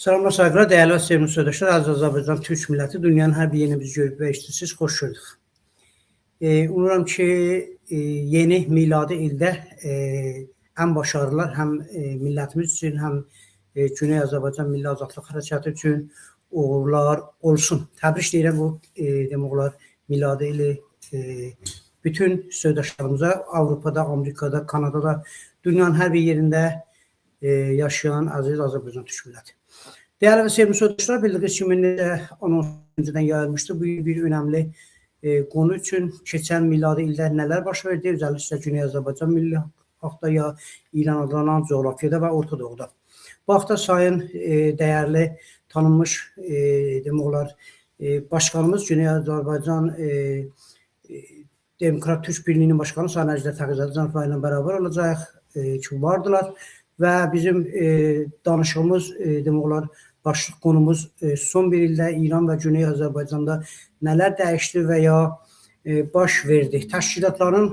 Salamlar, saygılar, değerli ve sevimli arkadaşlar. Azərbaycan Türk milləti dünyanın hər bir yerini biz görüb və eşitsiz xoş gördük. Umuram ki, yeni miladi ildə ən başarılar həm millətimiz üçün, həm Güney Azərbaycan Milli Azadlıq Hərəkatı üçün uğurlar olsun. Təbrik edirəm bu demək olar miladi ili bütün sözdaşlarımıza Avropada, Amerikada, Kanadada, dünyanın hər bir yerində yaşayan əziz Azərbaycan Türk milləti. Değerli ve sevgili arkadaşlar, bildiğiniz kimi anons önceden yayılmıştı. Bu bir önemli konu için geçen miladi ildə neler baş verdi, özellikle Güney Azərbaycan milli haqda ya İran adlanan coğrafyada ve Orta Doğuda. Bu hafta sayın değerli tanınmış demək olar başkanımız Güney Azərbaycan Demokrat Türk Birliği'nin başkanı Sayın Əcdə Təqizədə ilə beraber olacaq ki vardılar ve bizim danışığımız demək olar başlıq konumuz son bir ildə İran və Güney Azərbaycanda nələr dəyişdi və ya baş verdi. Təşkilatların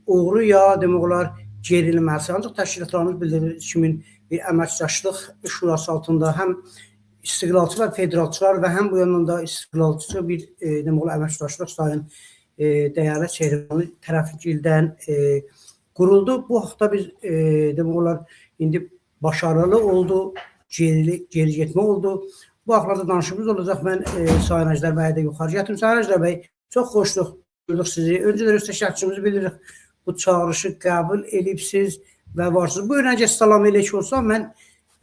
uğuru ya demək olar gerilməsi. Ancaq təşkilatlarımız bildiğiniz kimi bir əməkdaşlıq şurası altında həm istiqlalçı və federalçılar və həm bu yandan da istiqlalçı bir demək olar əməkdaşlıq sayın değerli Çehribanlı tərəfindən quruldu. Bu haqda biz demək olar indi başarılı oldu. Geri getmə oldu. Bu haqlarda danışımız olacaq. Mən Sayın Əjdər bəyə də yuxarı gətirim. Sayın Əjdər bəy, çox xoşluq gördük sizi. Öncədən öz təşəkkürümüzü bildiririk. Bu çağırışı qəbul edibsiz və varsınız. Buyurun, əgər salam elə ki olsa, mən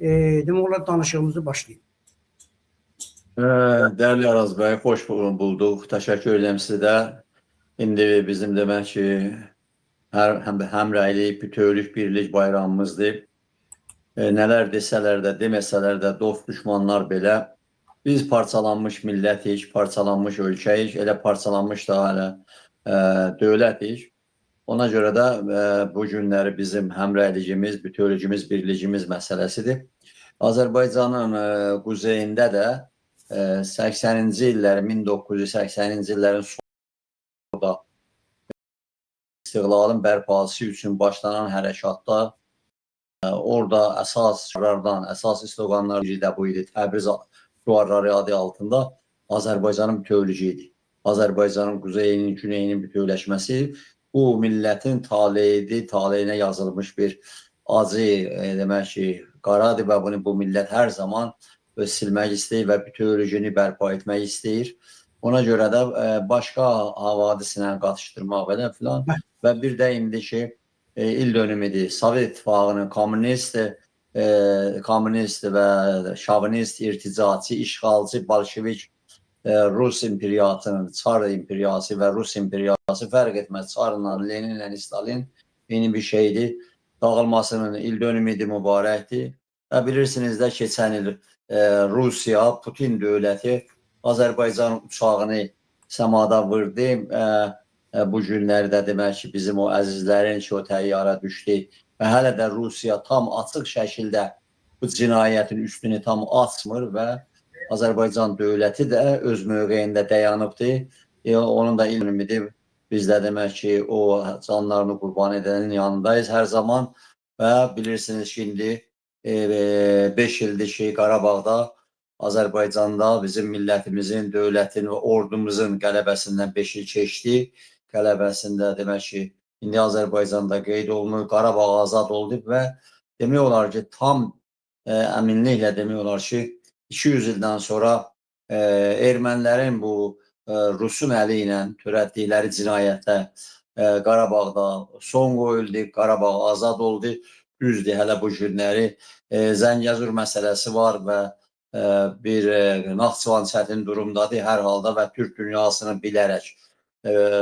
demək olar danışığımızı başlayayım. Değerli Araz bəy, xoş bulduq. Təşəkkür edirəm sizə. İndi bizim demək ki, həmrəylik, bütövlük, birlik bayramımızdır. Nələr desələr də, deməsələr də, dost düşmanlar belə biz parçalanmış millətik, parçalanmış ölkəyik, elə parçalanmış da hələ dövlətik. Ona görə də bu günləri bizim həmrəyligimiz, bütövlüyümüz, birliyimiz məsələsidir. Azərbaycanın quzeyində də 80-ci illərin, 1980-ci illərin sonunda istiqlalın bərpası üçün başlanan hərəkatda orada əsas şüarlardan, əsas sloqanlar da bu idi. Təbriz şüarları adı altında Azərbaycanın bütövlüyü idi. Azərbaycanın quzeyinin, güneyinin bütövləşməsi bu millətin taleyidir, taleyinə yazılmış bir acı demək ki, qaradır və bunu bu millət hər zaman silmək istəyir və bütövlüyünü bərpa etmək istəyir. Ona görə də başqa havadisinə qatışdırmaq belə filan və bir də indi ki, il dönümüdür. Sovet İttifaqının komünist və şovinist, irticaçı, işğalçı, bolşevik Rus imperiyasının, Çar imperiyası və Rus imperiyası fərq etməz. Çarla, Leninlə, Stalin yeni bir şeydir. Dağılmasının il dönümüdür, mübarəkdir. Və bilirsiniz də keçən il Rusiya, Putin dövləti Azərbaycan uçağını səmada vurdu. Bu günlərdə demək ki, bizim o əzizlərin ki, o təyyarə düşdü və hələ də Rusiya tam açıq şəkildə bu cinayətin üstünü tam açmır və Azərbaycan dövləti də öz mövqeyində dayanıbdır. Onun da ilmidir. Biz də demək ki, o canlarını qurban edənin yanındayız hər zaman və bilirsiniz ki, indi 5 ildir ki, Qarabağda, Azərbaycanda bizim millətimizin, dövlətin və ordumuzun qələbəsindən 5 il keçdi. Qələbəsində demək ki, indi Azərbaycanda qeyd olunur, Qarabağ azad oldu və demək olar ki, tam əminliklə demək olar ki, 200 ildən sonra ermənilərin bu Rusun əli ilə törətdikləri cinayətə Qarabağda son qoyuldu, Qarabağ azad oldu. Düzdür, hələ bu günləri Zəngəzur məsələsi var və bir Naxçıvan çətin durumdadır hər halda və Türk dünyasını bilərək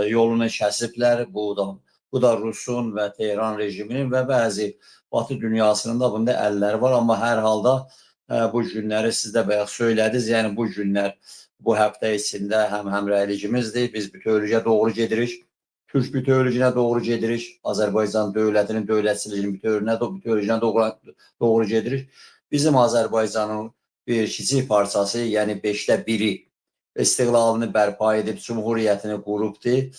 yolunu kəsiblər. Bu da Rusun və Tehran rejiminin və bəzi Batı dünyasının da bunda əlləri var. Amma hər halda bu günləri siz də bayaq söylədiniz. Yəni bu günlər, bu həftə içində həm həmrəyligimizdir. Biz bütövlüyə doğru gedirik. Türk bütövlüyünə doğru gedirik. Azərbaycan dövlətinin dövlətçiliyinin bütövlüyünə doğru gedirik. Bizim Azərbaycanın bir kiçik parçası, yəni 5də biri istiqlalını bərpa edib, cumhuriyyətini qurubdur.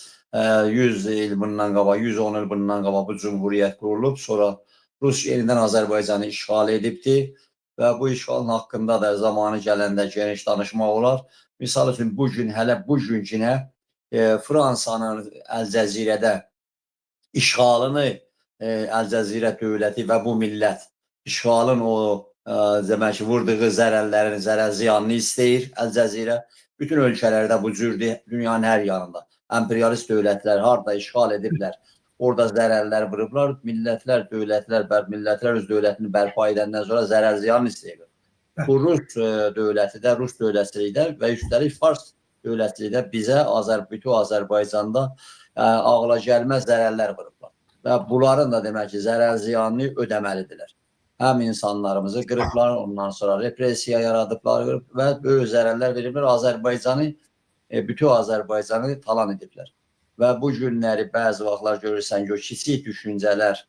100 il bundan qabaq, 110 il bundan qabaq bu cumhuriyyət qurulub. Sonra Rus yenidən Azərbaycanı işğal edibdir və bu işğalın haqqında da zamanı gələndə geniş danışmaq olar. Misal üçün, hələ bu günkinə Fransanın Əl-Cəzirədə işğalını Əl-Cəzirə dövləti və bu millət işğalın o demək ki, vurduğu zərərlərin zərər ziyanını istəyir Əl-Cəzirə. Bütün ölkələrdə bu cürdür, dünyanın hər yanında. Emperyalist dövlətlər harada işğal ediblər, orada zərərlər vurublar. Millətlər, millətlər öz dövlətini bərpa edəndən sonra zərər ziyanını istəyir. Bu Rus dövləti də, Rus dövlətçiliyi də və üstəlik Fars dövlətçiliyi də bizə, bütün Azərbaycanda ağla gəlməz zərərlər vurublar. Və bunların da demək ki, zərər ziyanını ödəməlidirlər. Həm insanlarımızı qırıblar, ondan sonra repressiya yaradıblar və böyük zərərlər veriblər. Bütün Azərbaycanı talan ediblər. Və bu günləri bəzi vaxtlar görürsən ki, o kiçik düşüncələr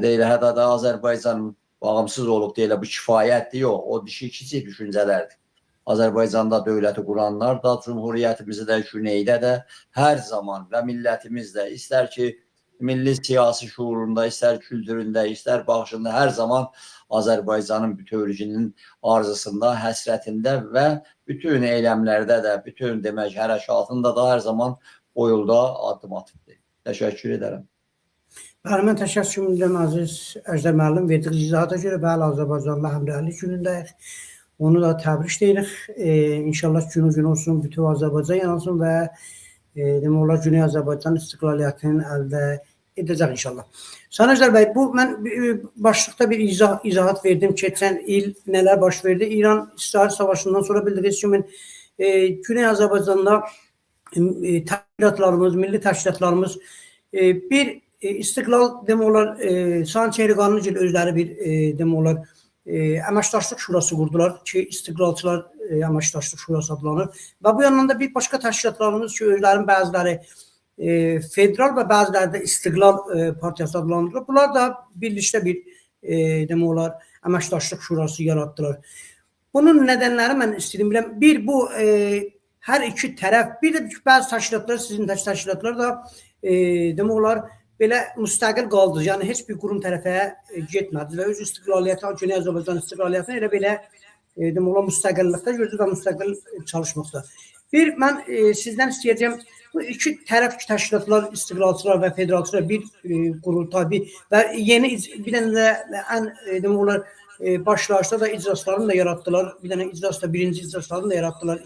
deyil, hətta da Azərbaycan bağımsız olub deyil, bu kifayətdir, yox, o kiçik düşüncələrdir. Azərbaycanda dövləti quranlar da, Cumhuriyyətimizi də, Güneydə də hər zaman və millətimiz də istər ki, milli siyasi şuurunda, istər kültüründə, istər baxışında hər zaman Azərbaycanın bütövlüyünün arzusunda, həsrətində və bütün eyləmlərdə də, bütün demək hərəkatında da hər zaman o yolda addım atıbdır. Təşəkkür edərəm. Bəli, mən təşəkkür edirəm Əziz Əjdər müəllim verdiğiniz izahata görə. Bəli, Azərbaycanla həmrəylik günündəyik. Onu da təbrik edirik. İnşallah günü gün olsun, bütün Azərbaycan yanansın və demək olar Güney Azərbaycan istiqlaliyyətinin əldə edəcək inşallah. Sayın Əjdər bəy, mən başlıqda bir izahat verdim. Keçən il nələr baş verdi? İran-İsrail savaşından sonra bildiyiniz kimi Güney Azərbaycanda təşkilatlarımız, milli təşkilatlarımız bir istiqlal demək olar Sayın Çeyriqanlıgil özləri bir demək olar əməkdaşlıq şurası qurdular ki, istiqlalçılar əməkdaşlıq şurası adlanır. Və bu yandan da bir başqa təşkilatlarımız ki, özlərinin bəziləri federal və bəziləri də istiqlal partiyası adlandırılır. Bunlar da birlikdə bir demək olar əməkdaşlıq şurası yaratdılar. Bunun nədənləri mən istəyirəm biləm. Bir, bu hər iki tərəf, bir də bəzi təşkilatlar, sizin təşkilatlar da demək olar belə müstəqil qaldı. Yəni heç bir qurum tərəfə getmədi və öz istiqlaliyyəti, Güney Azərbaycan istiqlaliyyətini elə belə demək olar müstəqillikdə gördü və müstəqil çalışmaqda. Bir, mən sizdən istəyəcəm, bu iki tərəf təşkilatlar, istiqlalçılar və federalçılar bir qurultay və yeni bir dənə də ən demək olar başlayışda da iclaslarını da yaratdılar. Bir dənə iclas da, birinci iclaslarını da yaratdılar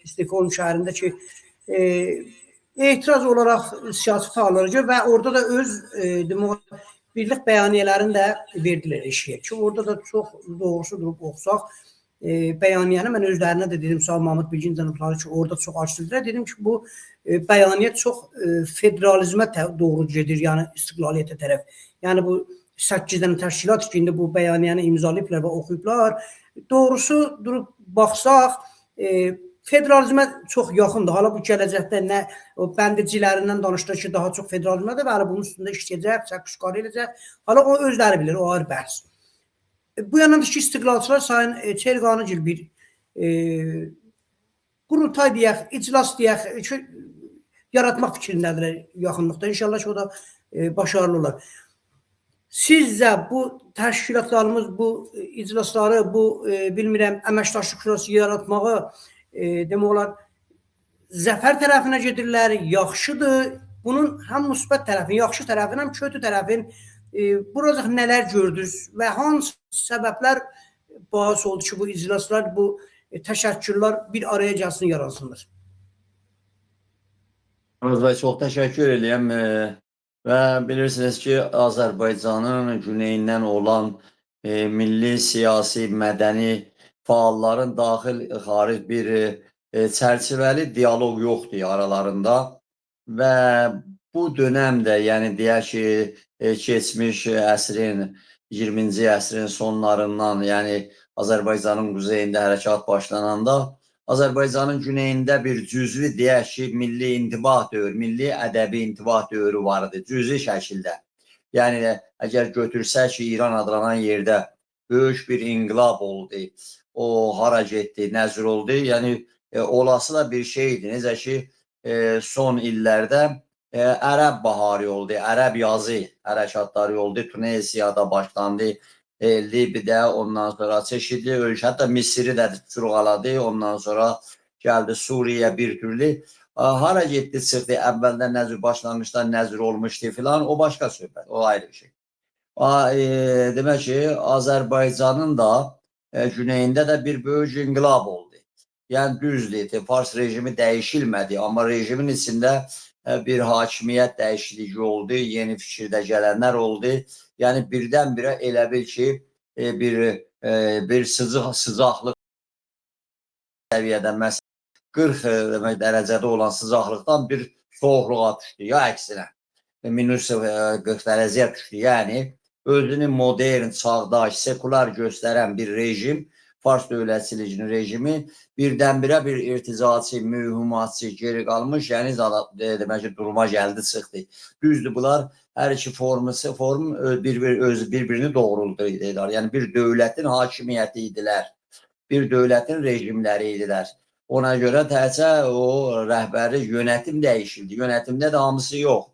İstokholm şəhərində ki, etiraz olaraq siyasi fəallarca və orada da öz birlik bəyaniyələrini də verdilər eşiyə ki, orada da çox doğrusu durub oxusaq bəyaniyəni mən özlərinə də dedim, Sağ Mahmud Bilgin cənabları ki, orada çox açdılar. Dedim ki, bu bəyaniyyət çox federalizmə doğru gedir, yəni istiqlaliyyətə tərəf. Yəni bu 8 dənə təşkilat ki, indi bu bəyaniyəni imzalayıblar və oxuyublar. Doğrusu durub baxsaq, federalizmə çox yaxındır. Hala bu gələcəkdə nə bəndicilərindən danışdı ki, daha çox federalizmədir və bunun üstündə işləyəcək, çəkişqarı eləyəcək. Hala o özləri bilir, o ayrı bəhs. Bu yandan ki, istiqlalçılar Sayın Çeyriqanlıgil bir qurultay deyək, iclas deyək, yaratmaq fikrindədirlər yaxınlıqda. İnşallah ki, o da başarılı olar. Sizcə bu təşkilatlarımız, bu iclasları, bu bilmirəm, əməkdaşlıq şurası yaratmağı demək olar zəfər tərəfinə gedirlər, yaxşıdır. Bunun həm müsbət tərəfin, yaxşı tərəfin, həm kötü tərəfin burada nələr gördünüz və hansı səbəblər bahis oldu ki, bu iclaslar, bu təşəkkürlər bir araya gəlsin, yaransınlar. Çox təşəkkür edirəm və bilirsiniz ki, Azərbaycanın güneyindən olan milli, siyasi, mədəni fəalların daxil, xaric bir çərçivəli dialoq yoxdur aralarında və bu dönəmdə, yəni deyək ki, keçmiş əsrin, 20-ci əsrin sonlarından, yəni Azərbaycanın quzeyində hərəkat başlananda, Azərbaycanın güneyində bir cüzvi deyək ki, milli intibah dövrü, milli ədəbi intibah dövrü var idi, cüzvi şəkildə. Yəni, əgər götürsək ki, İran adlanan yerdə böyük bir inqilab oldu, o hara getdi, nəzr oldu. Yəni, olası da bir şeydir. Necə ki, son illərdə Ərəb baharı oldu, Ərəb yazı hərəkatları oldu, Tunesiyada başlandı, Libya'da, ondan sonra çeşitli ölkə, hətta Misiri də çurğaladı, ondan sonra gəldi Suriye bir türlü. Hara getdi, çıxdı, əvvəldən nəzir, başlanğıçda nəzir olmuşdu filan, o başqa söhbət, o ayrı bir şey. Demək ki, Azərbaycanın da güneyində də bir böyük inqilab oldu. Yəni düzdür, Fars rejimi dəyişilmədi, amma rejimin içində bir hakimiyyət dəyişikliyi oldu, yeni fikirdə gələnlər oldu. Yəni birdən-birə elə bil ki, bir sıcaqlıq səviyyədən, məsələn, 40 dərəcədə olan sıcaqlıqdan bir soğuqluğa düşdü, ya əksinə, minus 40 dərəcəyə düşdü. Yəni, özünü modern, çağdaş, sekular göstərən bir rejim, Fars dövlətçiliginin rejimi birdən-birə bir irticaçı, mühümatçı, geri qalmış, yəni demək ki, duruma gəldi, çıxdı. Düzdür, bunlar hər iki form bir-birini doğruldular. Yəni, bir dövlətin hakimiyyəti idilər, bir dövlətin rejimləri idilər. Ona görə təhcə o rəhbəri yönetim dəyişildi. Yönetimdə də hamısı yox.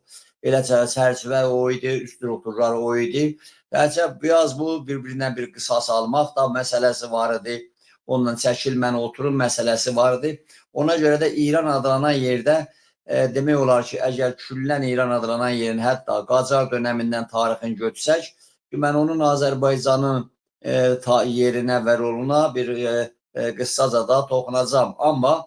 Elə çərçivə o idi, strukturlar o idi. Təhcə biraz bu bir-birindən bir qisas almaq da məsələsi var idi. Ondan çəkilmən oturun məsələsi var idi. Ona görə də İran adlanan yerdə demək olar ki, əgər küllən İran adlanan yerin hətta Qacar dönəmindən tarixini götürsək, mən onun Azərbaycanın yerinə və roluna bir qısaca da toxunacam. Amma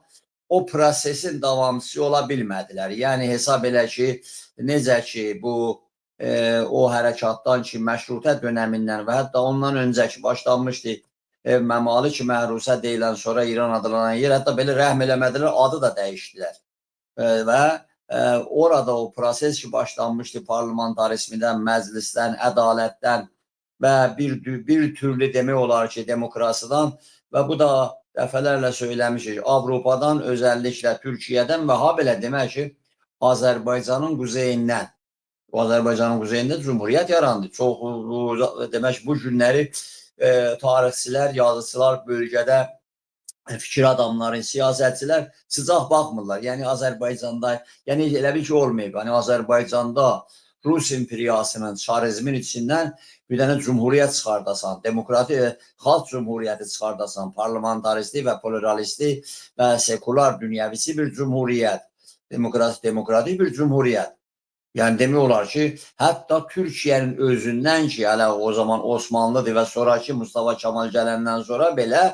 o prosesin davamçısı ola bilmədilər. Yəni hesab elə ki, necə ki bu o hərəkatdan ki, məşrutə dönəmindən və hətta ondan öncəki başlanmışdı, məmali ki, məhrusə deyilən sonra İran adlanan yer, hətta belə rəhm eləmədilər, adı da dəyişdilər. Və orada o proses ki, başlanmışdı parlamentarizmdən, məclisdən, ədalətdən və bir türlü demək olar ki, demokrasiyadan və bu da dəfələrlə söyləmişik, Avropadan, özəlliklə Türkiyədən və ha belə demək ki, Azərbaycanın quzeyindən. Azərbaycanın quzeyində cumhuriyyət yarandı. Çox, demək ki, bu günləri tarixçilər, yazıçılar, bölgədə fikir adamları, siyasətçilər sıcaq baxmırlar. Yəni Azərbaycanda, yəni elə bir ki, olmayıb. Yəni Azərbaycanda Rus imperiyasının, çarizmin içindən bir dənə cumhuriyyət çıxardasan, demokratik xalq cumhuriyyəti çıxardasan, parlamentaristi və pluralisti və sekular dünyavisi bir cumhuriyyət, demokratik bir cumhuriyyət. Yəni demək olar ki, hətta Türkiyənin özündən ki, hələ o zaman Osmanlıdır və sonraki Mustafa Kemal gələndən sonra belə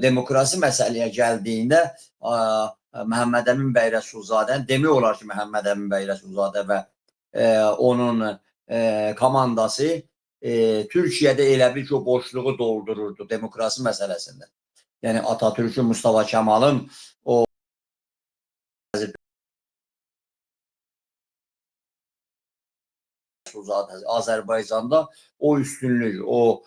demokrasi məsələyə gəldiyində Məhəmməd Əmin bəy Rəsulzadə, demək olar ki, Məhəmməd Əmin bəy Rəsulzadə və onun komandası Türkiyədə elə bir ki, o boşluğu doldururdu demokrasi məsələsində. Yəni Atatürk'ün, Mustafa Kemal'ın o Azərbaycanda o üstünlük, o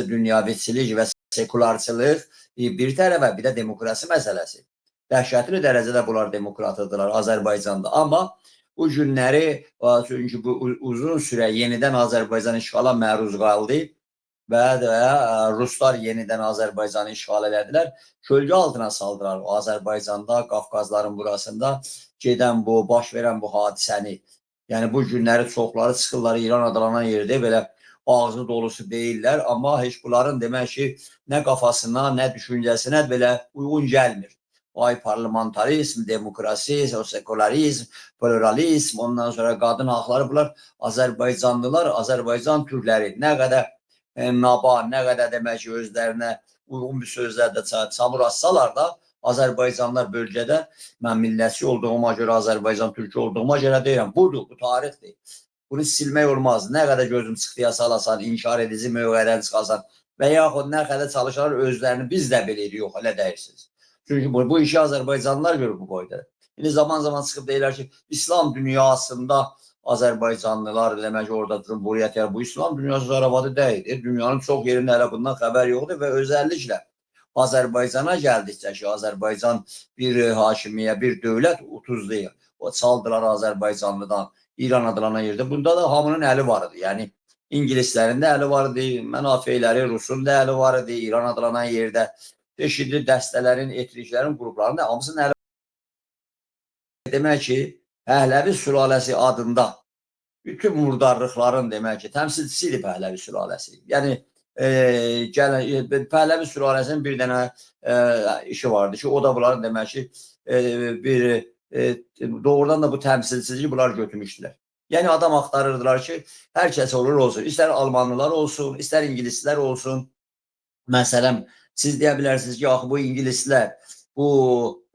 dünyavitçilik və sekularçılıq bir tərəfə, bir də demokrasi məsələsi. Dəhşətli dərəcədə bunlar demokratıdırlar Azərbaycanda. Amma bu günləri, çünki bu uzun sürə yenidən Azərbaycan işğala məruz qaldı və Ruslar yenidən Azərbaycanı işğal elədilər. Kölgə altına saldılar Azərbaycanda, Qafqazların burasında gedən bu, baş verən bu hadisəni. Yəni bu günləri çoxları çıxırlar İran adlanan yerdə belə ağzı dolusu deyirlər, amma heç bunların demək ki, nə qafasına, nə düşüncəsinə belə uyğun gəlmir. Ay parlamentarizm, demokrasi, sekularizm, pluralizm, ondan sonra qadın haqları, bunlar Azərbaycanlılar, Azərbaycan türkləri nə qədər naba, nə qədər demək ki, özlərinə uyğun bir sözlərdə çamur assalar da, Azərbaycanlar bölgədə, mən millətçi olduğuma görə, Azərbaycan türkü olduğuma görə deyirəm, budur, bu tarixdir. Bunu silmək olmaz. Nə qədər gözüm çıxdıya salasan, inkar edici mövqədən çıxasan və yaxud nə qədər çalışarlar özlərini biz də belə edirik, yox, elə deyirsiniz. Çünki bu işi Azərbaycanlılar görür bu boyda. İndi zaman-zaman çıxıb deyirlər ki, İslam dünyasında Azərbaycanlılar demək ki, orada cumhuriyyət yer. Bu İslam dünyası zarafatı deyil. Dünyanın çox yerində hələ bundan xəbər yoxdur və özəlliklə Azərbaycana gəldikcə ki, Azərbaycan bir hakimiyyət, bir dövlət 30'dur. O çaldılar Azərbaycanlıdan, İran adlanan yerdə. Bunda da hamının əli var idi. Yəni İngilislərin də əli var idi, mənafeyləri, Rusun da əli var idi, İran adlanan yerdə. Çeşitli dəstələrin, etniklərin, qrupların da hamısının əli var idi. Demək ki, Pəhləvi sülaləsi adında bütün murdarlıqların demək ki, təmsilçisidir Pəhləvi sülaləsi. Yəni Pəhləvi sülaləsinin bir dənə işi vardı ki, o da bunların demək ki, doğrudan da bu təmsilçiliyi bunlar götürmüşdülər. Yəni adam axtarırdılar ki, hər kəs olur olsun. İstər Almanlılar olsun, istər İngilislər olsun. Məsələn, siz deyə bilərsiniz ki, axı bu İngilislər bu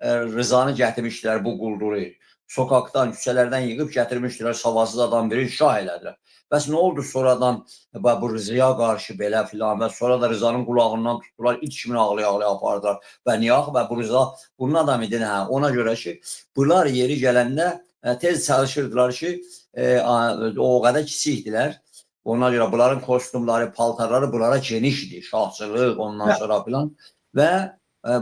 Rızanı gətirmişdilər, bu qulduru. Sokakdan, küçələrdən yığıb gətirmişdilər, savasız adam biri şah elədilər. Bəs nə oldu sonradan bu Rızaya qarşı belə filan və sonra da Rızanın qulağından tutdular, iç kimi ağlaya-ağlaya apardılar. Və niyə axı və bu Rıza bunun adamı idi, hə? Ona görə ki, bunlar yeri gələndə tez çalışırdılar ki, o qədər kiçikdilər. Ona görə bunların kostumları, paltarları bunlara genişdir, şahçılıq, ondan sonra filan. Və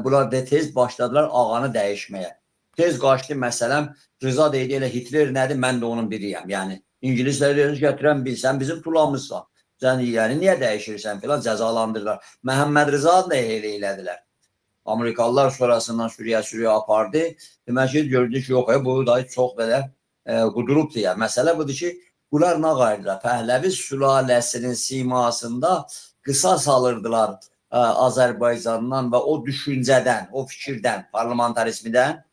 bunlar da tez başladılar ağanı dəyişməyə. Tez qaçdı, məsələn, Rıza deydi, elə Hitler nədir, mən də onun biriyəm. Yəni, İngilisləri gətirən bilsən, bizim tulamızsan. Sən yəni, niyə dəyişirsən filan, cəzalandırdılar. Məhəmməd Rıza'nı da elə elədilər. Amerikalılar sonrasından Suriyə apardı. Demək ki, gördük ki, yox, bu da çox belə qudurubdur ya. Məsələ budur ki, bunlar nə qayırdılar? Pəhləvi sülaləsinin simasında qısas alırdılar Azərbaycandan və o düşüncədən, o fikirdən, parlamentarizmdən,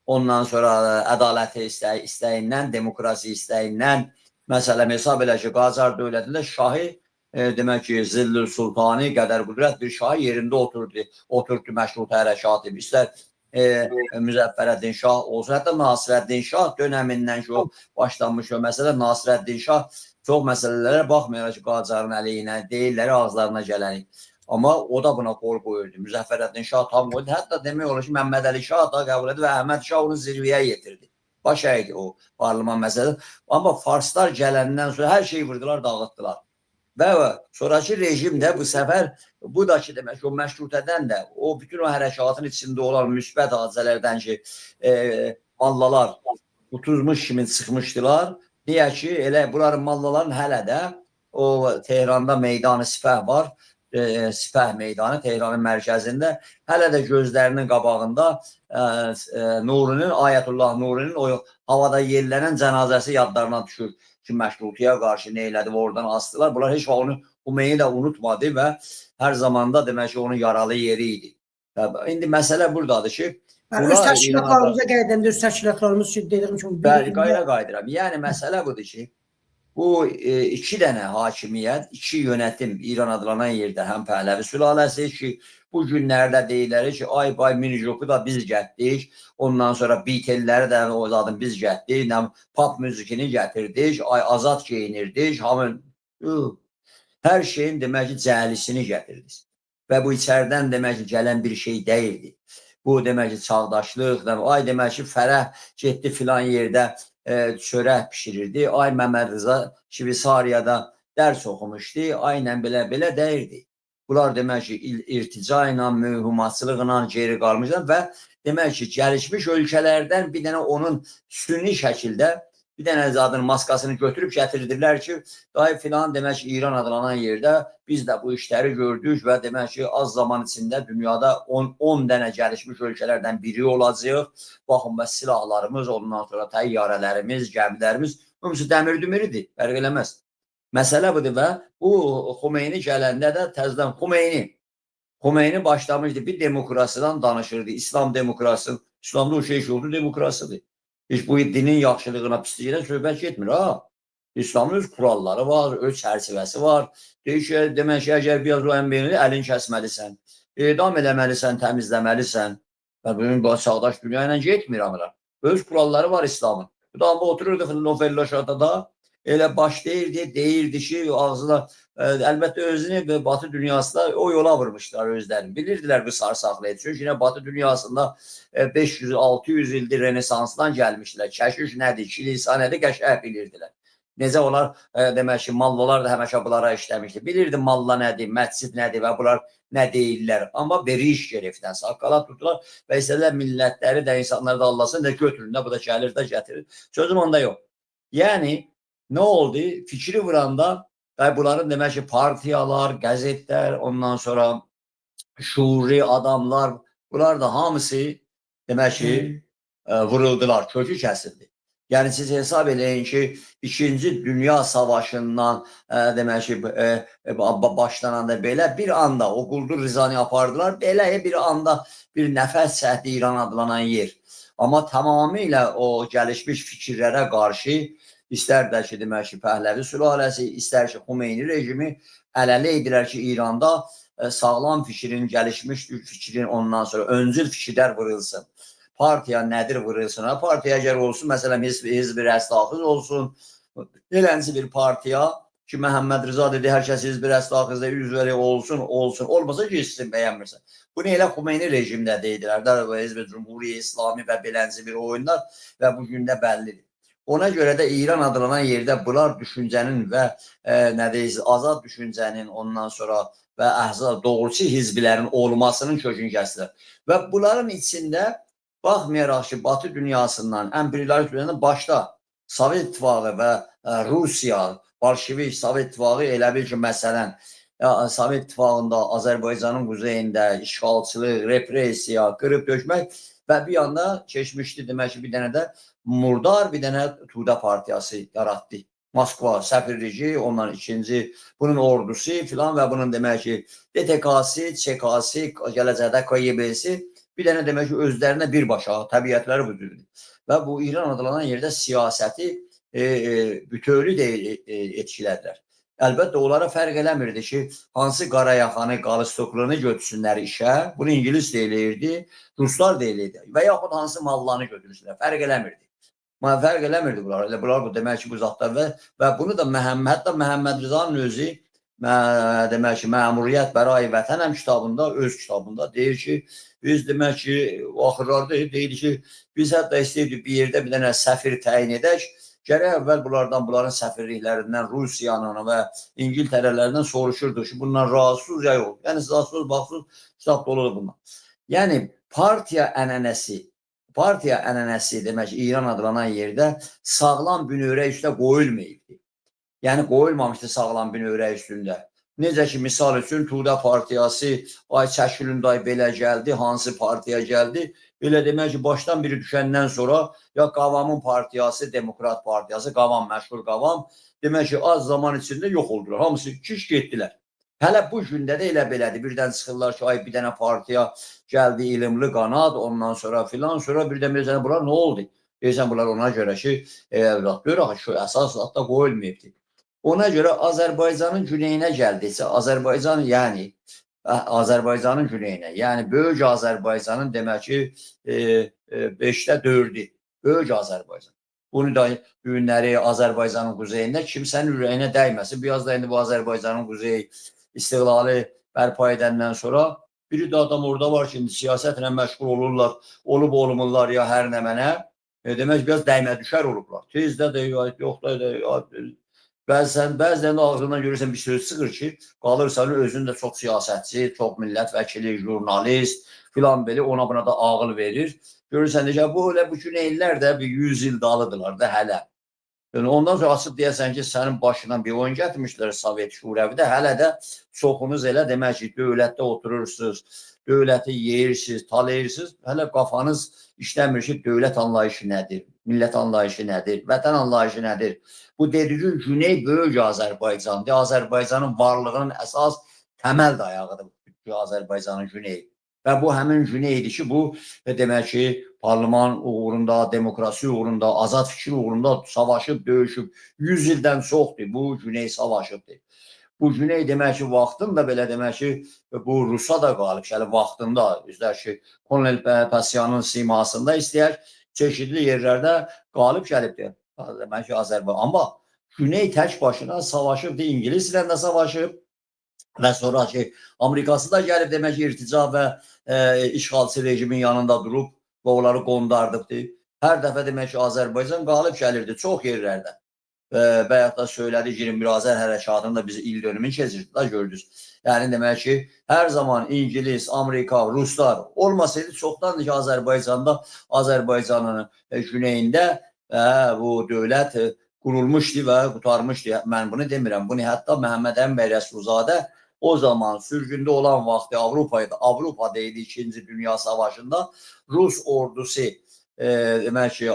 ondan sonra ədaləti istəyindən, demokrasi istəyindən, məsələn, hesab elə ki, Qacar dövlətində şahı, demək ki, Zillül Sultani qədər qüdrət bir şahı yerində oturdu məşrut hərəkatı. İstər Müzəffərəddin Şah olsun, hətta Nasirəddin Şah dönəmindən ki, o başlanmış o məsələ, Nasirəddin Şah çox məsələlərə baxmayaraq ki, Qacarın əleyhinə deyirləri ağızlarına gələni. Amma o da buna qol qoyurdu. Müzəffərəddin Şah tam qoydu. Hətta demək olur ki, Məmməd Əli Şah da qəbul edir və Əhməd Şah onu zirvəyə yetirdi. Baş əydi o parlament məsələsi. Amma farslar gələndən sonra hər şeyi vurdular, dağıtdılar. Və sonraki rejim də bu səfər, bu da ki, demək ki, o məşrutədən də, o bütün o hərəkatın içində olan müsbət hadisələrdən ki, mallalar tutulmuş kimi çıxmışdılar. Niyə ki, elə bunların mallaların hələ də o Tehranda meydanı Sipah var. Sipah meydanı Tehranın mərkəzində hələ də gözlərinin qabağında Nurinin, Ayətullah Nurinin o havada yellənən cənazəsi yadlarına düşür ki, məşrutiyə qarşı nə elədi, oradan astılar. Bunlar heç vaxt onu Xumeyni də unutmadı və hər zamanda demək ki, onun yaralı yeri idi. İndi məsələ buradadır ki, öz təşkilatlarımıza qayıdanda, öz təşkilatlarımız ki, dediyim kimi qayıdıram. Yəni məsələ budur ki, bu iki dənə hakimiyyət, iki yönetim İran adlanan yerdə həm Pəhləvi sülaləsi ki, bu günlərdə deyirlər ki, ay Minijoku da biz gətdik, ondan sonra Beatle'ləri də o zadın biz gətdik, pop müzikini gətirdik, ay azad geyinirdik, hər şeyin demək ki, cəhlisini gətirdik. Və bu içərdən demək ki, gələn bir şey deyildi. Bu demək ki, çağdaşlıq, ay demək ki, Fərəh getdi filan yerdə çörək pişirirdi. Ay Məmməd Rıza Şvitsariyada dərs oxumuşdu. Aynen belə deyirdi. Bunlar demək ki, irtica ilə, mühümatçılıqla geri qalmışlar və demək ki, gəlişmiş ölkələrdən bir dənə onun sünni şəkildə bir dənə zadın maskasını götürüb gətirdirlər ki, dahi filan demək ki, İran adlanan yerdə biz də bu işləri gördük və demək ki, az zaman içində dünyada 10 dənə gəlişmiş ölkələrdən biri olacaq. Baxın, və silahlarımız, ondan sonra təyyarələrimiz, gəmilərimiz, hamısı dəmir dümiridir, fərq eləməz. Məsələ budur və bu Xumeyni gələndə də təzdən Xumeyni başlamışdı, bir demokrasiyadan danışırdı, İslam demokrasisi, İslamda o şey oldu, demokrasidir. Heç bu dinin yaxşılığına, pisliyinə söhbət getmir, ha? İslamın öz kuralları var, öz çərçivəsi var. Deyir ki, demək ki, əgər biraz o əmbeynini əlin kəsməlisən, edam eləməlisən, təmizləməlisən. Və bunun çağdaş dünya ilə getmir amılar. Öz kuralları var İslamın. Bu da amma otururdu Novello Şatada, elə baş deyirdi ki, ağzına, əlbəttə özünü Batı dünyasında o yola vurmuşlar özlərini. Bilirdilər bu sarsaqlığı. Çünki yine Batı dünyasında 500-600 ildir Renesansdan gəlmişdilər. Kəşiş nədir, kilisa nədir, qəşəng bilirdilər. Necə onlar, demək ki, mallalar da həmişə bunlara işləmişdi. Bilirdi malla nədir, məscid nədir və bunlar nə deyirlər. Amma beri iş gerifdən saqqala tutdular və istədilər millətləri də, insanları da Allahsın, da götürün də, bu da gəlir də gətirir. Sözüm onda yox. Yəni, nə oldu? Fikri vuranda bunların demək ki, partiyalar, qəzetlər, ondan sonra şuuri adamlar, bunlar da hamısı demək ki, vuruldular, kökü kəsildi. Yəni siz hesab eləyin ki, 2-ci Dünya Savaşından demək ki, başlananda belə bir anda o quldur Rizani apardılar. Belə bir anda bir nəfəs çəkdi İran adlanan yer. Amma tamamilə o gəlişmiş fikirlərə qarşı istər də ki, demək ki, Pəhləvi sülaləsi, istər ki, Xumeyni rejimi əl-ələ edirlər ki, İranda sağlam fikrin, gəlişmiş fikrin, ondan sonra öncül fikirlər vurulsun. Partiya nədir vurulsun? Partiya əgər olsun, məsələn, Hizb-i Rəstaxız olsun, eləncə bir partiya ki, Məhəmməd Rıza dedi, hər kəs Hizb-i Rəstaxızda üzvəli olsun, olmasa ki, sizin bəyənmirsən. Bunu elə Xumeyni rejimdə deyirlər, Hizb-i Cumhuri, İslami və belənci bir oyunlar və bu gündə bəllidir. Ona görə də İran adlanan yerdə bunlar düşüncənin və nə deyirsiniz, azad düşüncənin ondan sonra və əhzab doğrusu hizbilərin olmasının kökünü kəsdilər. Və bunların içində baxmayaraq ki, Batı dünyasından, əmpirlər dünyasından başda Sovet İttifaqı və Rusiya, Bolşevik Sovet İttifaqı elə bil ki, məsələn, Sovet İttifaqında Azərbaycanın quzeyində işğalçılıq, repressiya, qırıb dökmək və bir anda keçmişdi demək ki, bir dənə də murdar, bir dənə Tuda partiyası yaratdı. Moskva səfirliyi, ondan ikinci, bunun ordusu filan və bunun demək ki, DTK-sı, ÇK-sı, gələcəkdə KGB-si bir dənə demək ki, özlərinə birbaşa təbiətləri budur. Və bu İran adlanan yerdə siyasəti bütövlü də etkilədilər. Əlbəttə, onlara fərq eləmirdi ki, hansı qarayaxanı, qalistoklarını götürsünlər işə, bunu İngilis deyilirdi, Ruslar deyilirdi və yaxud hansı mallarını götürsünlər, fərq eləmirdi. Fərq eləmirdi bunlar. Bunlar bu demək ki, bu zatlar və bunu da hətta Məhəmməd Rızanın özü demək ki, Məmuriyyət Bərai Vətənəm kitabında, öz kitabında deyir ki, biz demək ki, o axırlarda deyir ki, biz hətta istəyirdik bir yerdə bir dənə səfir təyin edək, gərək əvvəl bunların səfirliklərindən, Rusiyanın və İngiltərələrindən soruşurduq ki, bundan razısız ya yox. Yəni, razısız, baxsız, kitab doludur bundan. Yəni, partiya ənənəsi demək ki, İran adlanan yerdə sağlam bünövrə üstə qoyulmayıbdır. Yəni, qoyulmamışdı sağlam bünövrə üstündə. Necə ki, misal üçün, Tuda partiyası, ay çəkilin, day belə gəldi, hansı partiya gəldi, elə demək ki, başdan biri düşəndən sonra, ya Qavamın partiyası, Demokrat partiyası, Qavam, məşhur Qavam, demək ki, az zaman içində yox oldular. Hamısı kiş getdilər. Hələ bu gündə də elə belədir. Birdən çıxırlar ki, ay bir dənə partiya gəldi, ilimli qanad, ondan sonra filan, sonra birdən bilirsən, bunlar nə oldu? Deyirsən, bunlar ona görə ki, görək, şu əsas da qoyulmayıbdır. Ona görə Azərbaycanın güneyinə gəldikcə, Azərbaycan, yəni, Azərbaycanın güneyinə, yəni, Böyük Azərbaycanın demək ki, 5də 4-ü, Böyük Azərbaycan. Bunu da günləri Azərbaycanın quzeyində kimsənin ürəyinə dəyməsin. Biraz da indi bu Azərbaycanın quzeyi istiqlali bərpa edəndən sonra biri də adam orada var ki, siyasətlə məşğul olurlar, olub-olmurlar ya hər nə mənə. Demək, biraz dəymə düşər olublar. Tezdə də, yox da, bəzən də ağzından görürsən bir söz çıxır ki, qalırsan özün də çox siyasətçi, çox millət vəkili, jurnalist filan belə ona buna da ağıl verir. Görürsən ki, bu güneylər də bir 100 il dalıdırlar da hələ. Ondan sonra açıb deyəsən ki, sənin başından bir oyun gətirmişlər Sovet Şurəvidə, hələ də çoxunuz elə demək ki, dövlətdə oturursunuz, dövləti yeyirsiniz, talayırsınız, hələ qafanız işləmir ki, dövlət anlayışı nədir, millət anlayışı nədir, vətən anlayışı nədir. Bu dediğin Güney Böyük Azərbaycandır. Azərbaycanın varlığının əsas təməl dayağıdır Azərbaycanın güneyi. Və bu həmin güneydir ki, bu demək ki, parlament uğrunda, demokrasi uğrunda, azad fikir uğrunda savaşıb, döyüşüb. 100 ildən çoxdur bu güney savaşıbdır. Bu güney demək ki, vaxtında belə demək ki, bu Rusa da qalib, şəli vaxtında, üzlər ki, Kolonel Pasyanın simasında istəyər, çeşidli yerlərdə qalib gəlibdir. Demək ki, Azərbaycan. Amma güney tək başına savaşıbdır, İngilislə də savaşıb. Və sonra ki, Amerikası da gəlib demək ki, irtica və işğalçı rejimin yanında durub və onları qondardıbdır. Hər dəfə demək ki, Azərbaycan qalib gəlirdi çox yerlərdə. Bəyət da söylədi, 21 Azər hərəkatında bizi il dönümünü keçirdi da gördünüz. Yəni demək ki, hər zaman İngilis, Amerika, Ruslar olmasaydı çoxdandır ki, Azərbaycanda, Azərbaycanın güneyində bu dövlət qurulmuşdu və qutarmışdı. Mən bunu demirəm. Bunu hətta Məhəmməd Əmin bəy Rəsulzadə o zaman sürgündə olan vaxtı Avropada idi 2-ci Dünya Savaşında Rus ordusu demək ki,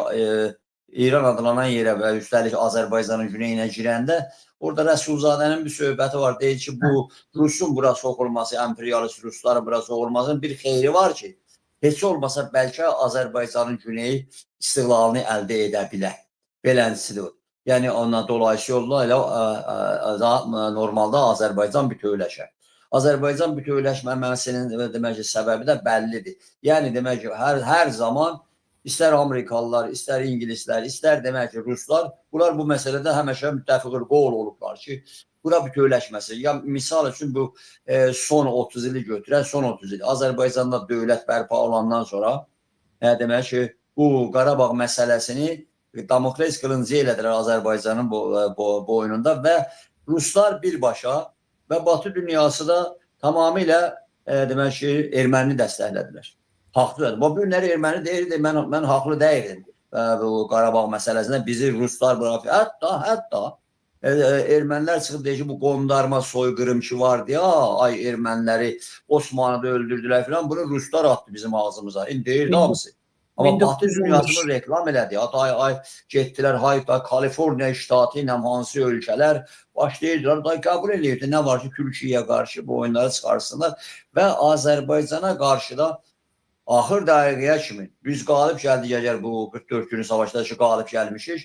İran adlanan yerə və üstəlik Azərbaycanın güneyinə girəndə orada Rəsulzadənin bir söhbəti var. Deyir ki, bu Rusun bura soxulması, imperialist Rusların bura soxulmasının bir xeyri var ki, heç olmasa bəlkə Azərbaycanın güneyi istiqlalını əldə edə bilər. Beləncəsidir. Yəni ona dolayısıyla yolla elə normalda Azərbaycan bütövləşər. Azərbaycan bütövləşməməsinin demək ki, səbəbi də bəllidir. Yəni demək ki, hər zaman İstər Amerikalılar, istər İngilislər, istər demək ki, Ruslar, bunlar bu məsələdə həmişə müttəfiq qol olublar ki, bura bütövləşməsi. Ya misal üçün bu son 30 ili götürək, son 30 il Azərbaycanda dövlət bərpa olandan sonra demək ki, bu Qarabağ məsələsini Damokles qılıncı elədilər Azərbaycanın boynunda və Ruslar birbaşa və Batı dünyası da tamamilə demək ki, erməni dəstəklədilər. Haqlıdır. Bu günləri erməni deyirdi, mən haqlı deyildim. Bu Qarabağ məsələsində bizi Ruslar bırakıyor. Hətta ermənilər çıxıb deyir ki, bu qondarma soyqırım ki var deyə, ay erməniləri Osmanlı'da öldürdülər filan, bunu Ruslar attı bizim ağzımıza. İndi deyirdi hamısı. Amma Batı dünyasını reklam elədi. Ay getdilər, Kaliforniya ştatı ilə hansı ölkələr başlayırdılar, qəbul edirdi. Nə var ki, Türkiyəyə qarşı bu oyunları çıxarsınlar və Azərbaycana qarşı da axır dəqiqəyə kimi biz qalib gəldik, əgər bu 44 günü savaşda ki, qalib gəlmişik,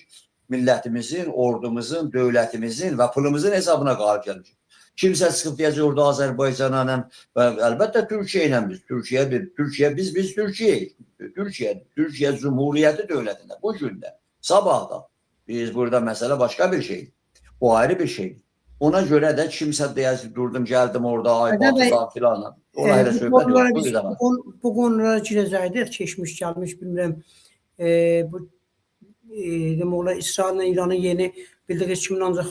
millətimizin, ordumuzun, dövlətimizin və pulumuzun hesabına qalib gəlmişik. Kimsə çıxıb deyəcək orada Azərbaycana, əlbəttə Türkiyə ilə biz, biz Türkiyəyik. Türkiyə Cumhuriyyəti dövlətində bu gündə, sabahda biz burada məsələ başqa bir şeydir. Bu ayrı bir şeydir. Ona görə də kimsə deyəcək, durdum, gəldim orada, ay Batıdan filanla. Ona elə söhbət yox. Bu konulara girəcəkdir, keçmiş, gəlmiş, bilmirəm. Bu demək olar, İsraillə İranın yeni bildiyiniz kimi ancaq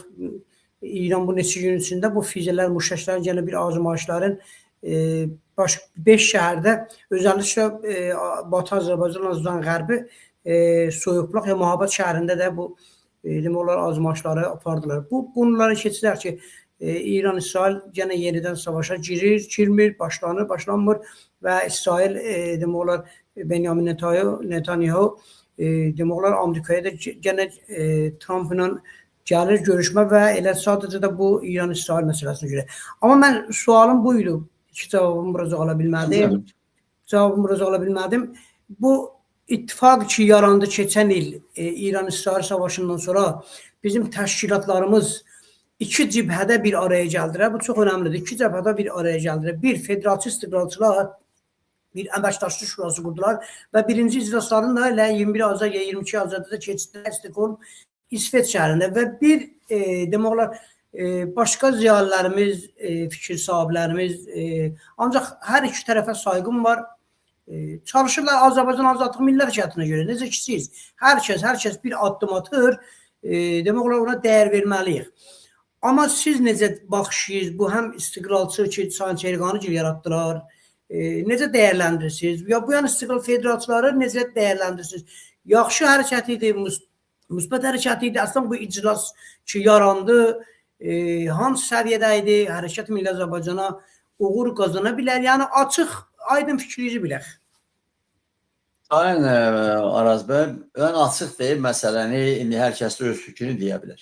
İran bu neçə gün içində bu füzələr, muşaşların yenə bir azmayışların 5 şəhərdə, özəlliklə Batı Azərbaycan, Azərbaycan Qərbi soyuqluq və Muhabbət şəhərində də bu demək olar azmayışları apardılar. Bu konuları keçirlər ki, İran-İsrail yenə yenidən savaşa girmir, başlanmır və İsrail demək olar Benjamin Netanyahu demək olar Amerikaya da yenə Trump'la gəlir görüşmə və elə sadəcə də bu İran-İsrail məsələsinə görə. Amma mən sualım buydu. İki cavabımı biraz ala bilmədim. Bu İttifaq ki yarandı keçən il İran-İsrail savaşından sonra bizim təşkilatlarımız iki cibhədə bir araya gəldilər. Bu çox önəmlidir. İki cibhədə bir araya gəldilər. Bir federalçı istiqlalçılar bir əməkdaşlıq şurası qurdular və birinci iclaslarını da elə 21 Azər ya 22 Azərdə keçdilər Stockholm, İsveç şəhərində və bir demək olar başqa ziyalılarımız, fikir sahiblərimiz ancaq hər iki tərəfə sayğım var. Çalışırlar Azərbaycan Azadlıq Milli Hərəkatına görə. Necə ki siz, hər kəs bir addım atır, demək olar ona dəyər verməliyik. Amma siz necə baxışınız, bu həm istiqlalçı ki, Sayın Çeriqanı yaratdılar, necə dəyərləndirirsiniz? Ya bu yan istiqlal federalçıları necə dəyərləndirirsiniz? Yaxşı hərəkət idi, müsbət hərəkət idi. Əslən bu iclas ki yarandı, hansı səviyyədə idi? Hərəkət Milli Azərbaycana uğur qazana bilər. Yəni açıq, aydın fikrinizi bilək. Sayın Araz bəy, ön açıq deyib məsələni, indi hər kəs də öz fikrini deyə bilər.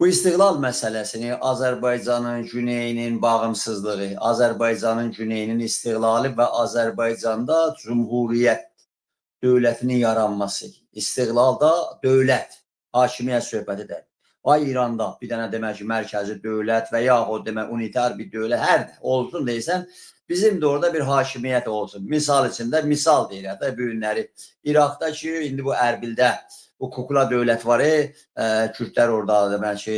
Bu istiqlal məsələsini Azərbaycanın güneyinin bağımsızlığı, Azərbaycanın güneyinin istiqlalı və Azərbaycanda Cumhuriyyət dövlətinin yaranması, istiqlalda dövlət, hakimiyyət söhbətidir. Ay İranda bir dənə demək ki, mərkəzi dövlət və yaxud demək unitar bir dövlət, hər olsun deysən, bizim də orada bir hakimiyyət olsun. Misal içində, misal deyirək də bu günləri. İraqda ki, indi bu Ərbildə bu kukla dövlət var, Kürtlər orada demək ki,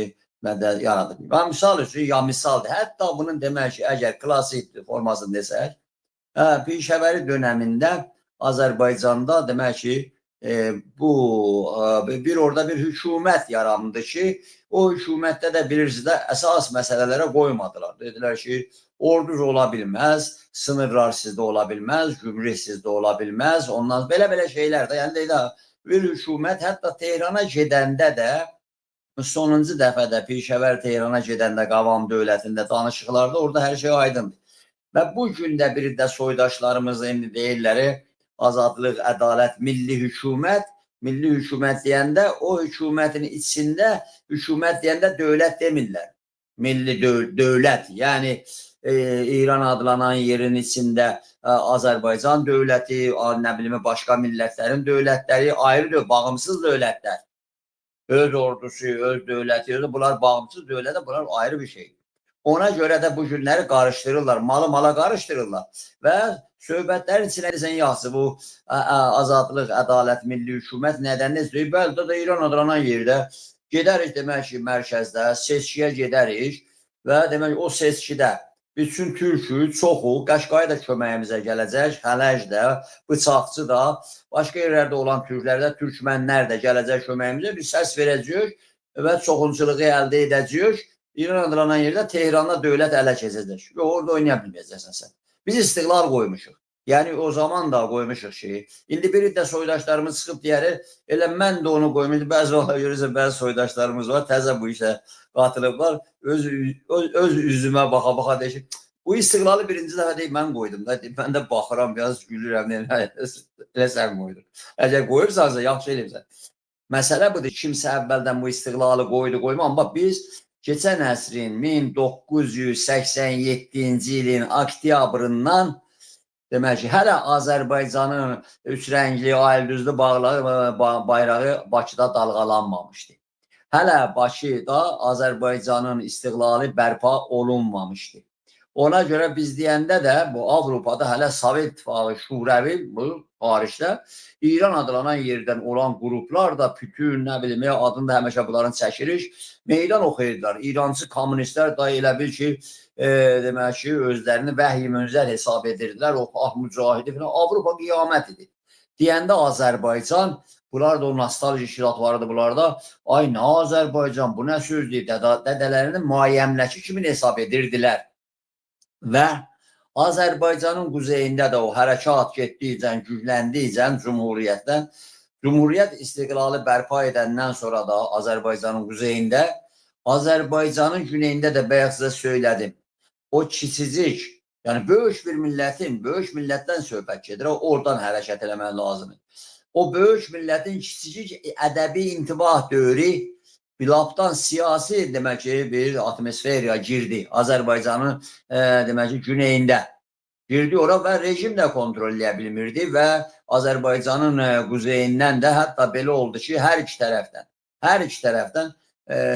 yaradır. Və misal üçün, ya misaldır. Hətta bunun demək ki, əgər klasik formasını desək, Pişəvəri dönəmində Azərbaycanda demək ki, bir orada bir hükümət yarandı ki, o hükümətdə də bilirsiniz də əsas məsələlərə qoymadılar. Dedilər ki, orduz ola bilməz, sınırlar sizdə ola bilməz, gümrük sizdə ola bilməz, ondan belə şeylər də, yəni də bir hükümət hətta Tehrana gedəndə də, sonuncu dəfədə Pişəvər Tehrana gedəndə qavam dövlətində danışıqlarda orada hər şey aydındır. Və bu gündə bir də soydaşlarımız indi deyirlər, azadlıq, ədalət, milli hükümət milli hükümet deyəndə o hökumətin içində hükümet deyəndə dövlət demirlər. Milli dövlət, yəni İran adlanan yerin içində Azərbaycan dövləti, nə bilim başqa millətlərin dövlətləri ayrı bağımsız dövlətlər. Öz ordusu, öz dövləti, bunlar bağımsız dövlətə, bunlar ayrı bir şey. Ona görə də bu günləri qarışdırırlar, malı mala qarışdırırlar və söhbətlərin içində sən yaxşı bu azadlıq, ədalət, milli hükümət nədən necə? Bəli, də İran adlanan yerdə gedərik demək ki, mərkəzdə seçkiyə gedərik və demək o seçkidə bütün türkü, çoxu, Qəşqaya da köməyimizə gələcək, Xələc də, Bıçaqçı da, başqa yerlərdə olan türklər də, türkmənlər də gələcək köməyimizə, biz səs verəcəyik və çoxunçuluğu əldə edəcəyik. İran adlanan yerdə Tehranda dövlət ələ keçəcək. Yox, orada oynaya bilməyəcəksən sən. Biz istiqlal qoymuşuq. Yəni o zaman da qoymuşuq şeyi. İndi bir də soydaşlarımız çıxıb deyərik, elə mən də onu qoymuşum. Bəzi ola görürsə, bəzi soydaşlarımız var, təzə bu işə qatılıblar. Öz üzümə baxa-baxa deyir ki, bu istiqlalı birinci dəfə deyib, mən qoydum. Mən də baxıram, biraz gülürəm. Elə sən qoydun. Əgər qoyubsansa, yaxşı eləyibsən. Məsələ budur, kimsə əvvəldən bu istiqlalı qoydu, qoyma. Amma biz keçən əsrin 1987-ci ilin oktyabrından demək ki, hələ Azərbaycanın üçrəngli, ayıldüzlü bayrağı Bakıda dalğalanmamışdı. Hələ Bakıda Azərbaycanın istiqlali bərpa olunmamışdı. Ona görə biz deyəndə də bu Avropada hələ Sovet İttifaqı şurəvi bu xaricdə İran adlanan yerdən olan qruplar da bütün nə bilim adını da həmişə bunların çəkirik meydan oxuyurdular. İrancı kommunistlər da elə bil ki demək ki özlərini vəhy münzər hesab edirdilər. O mücahidi falan Avropa qiyamət idi. Deyəndə Azərbaycan bunlar da o nostalji şirat vardı bunlarda. Ay nə Azərbaycan bu nə sözdür? Dədələrinin müəyyəmləki kimi hesab edirdilər. Və Azərbaycanın quzeyində də o hərəkat getdikcə, gücləndikcə Cumhuriyyət istiqlalı bərpa edəndən sonra da Azərbaycanın quzeyində, Azərbaycanın güneyində də bayaq sizə söylədim. O kiçicik, yəni böyük bir millətdən söhbət gedir, oradan hərəkət eləmək lazımdır. O böyük millətin kiçicik ədəbi intibah dövrü bilapdan siyasi demək ki bir atmosferiya girdi Azərbaycanın demək ki güneyində. Girdi ora və rejim də kontrol edə bilmirdi və Azərbaycanın quzeyindən də hətta belə oldu ki hər iki tərəfdən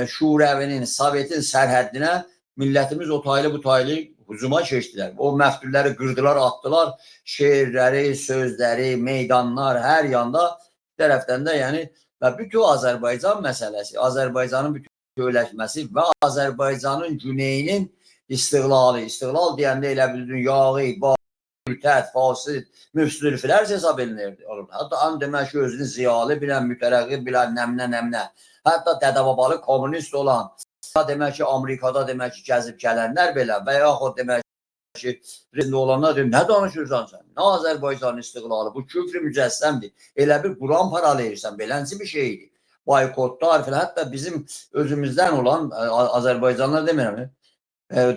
Şurəvinin, Sovetin sərhəddinə millətimiz o taylı bu taylı hücuma keçdilər. O məftulləri qırdılar, atdılar, şeirləri, sözləri, meydanlar hər yanda tərəfdən də yəni və bütün Azərbaycan məsələsi, Azərbaycanın bütövləşməsi və Azərbaycanın güneyinin istiqlalı, istiqlal deyəndə elə bildin yağı, mütət, fasid, müfsülfilər hesab edilirdi. Hətta demək ki özünü ziyalı bilən, mütərəqqib bilən, nəmnə. Hətta dədəbabalı kommunist olan, demək ki Amerikada demək ki gəzib gələnlər belə və yaxud demək ki rəzində olanlar deyir, nə danışırsan sən? Nə Azərbaycan istiqlalı? Bu küfr mücəssəmdir. Elə bir Quran paraleyirsən, belənci bir şeydir. Boykotlar filan, hətta bizim özümüzdən olan Azərbaycanlar demirəm.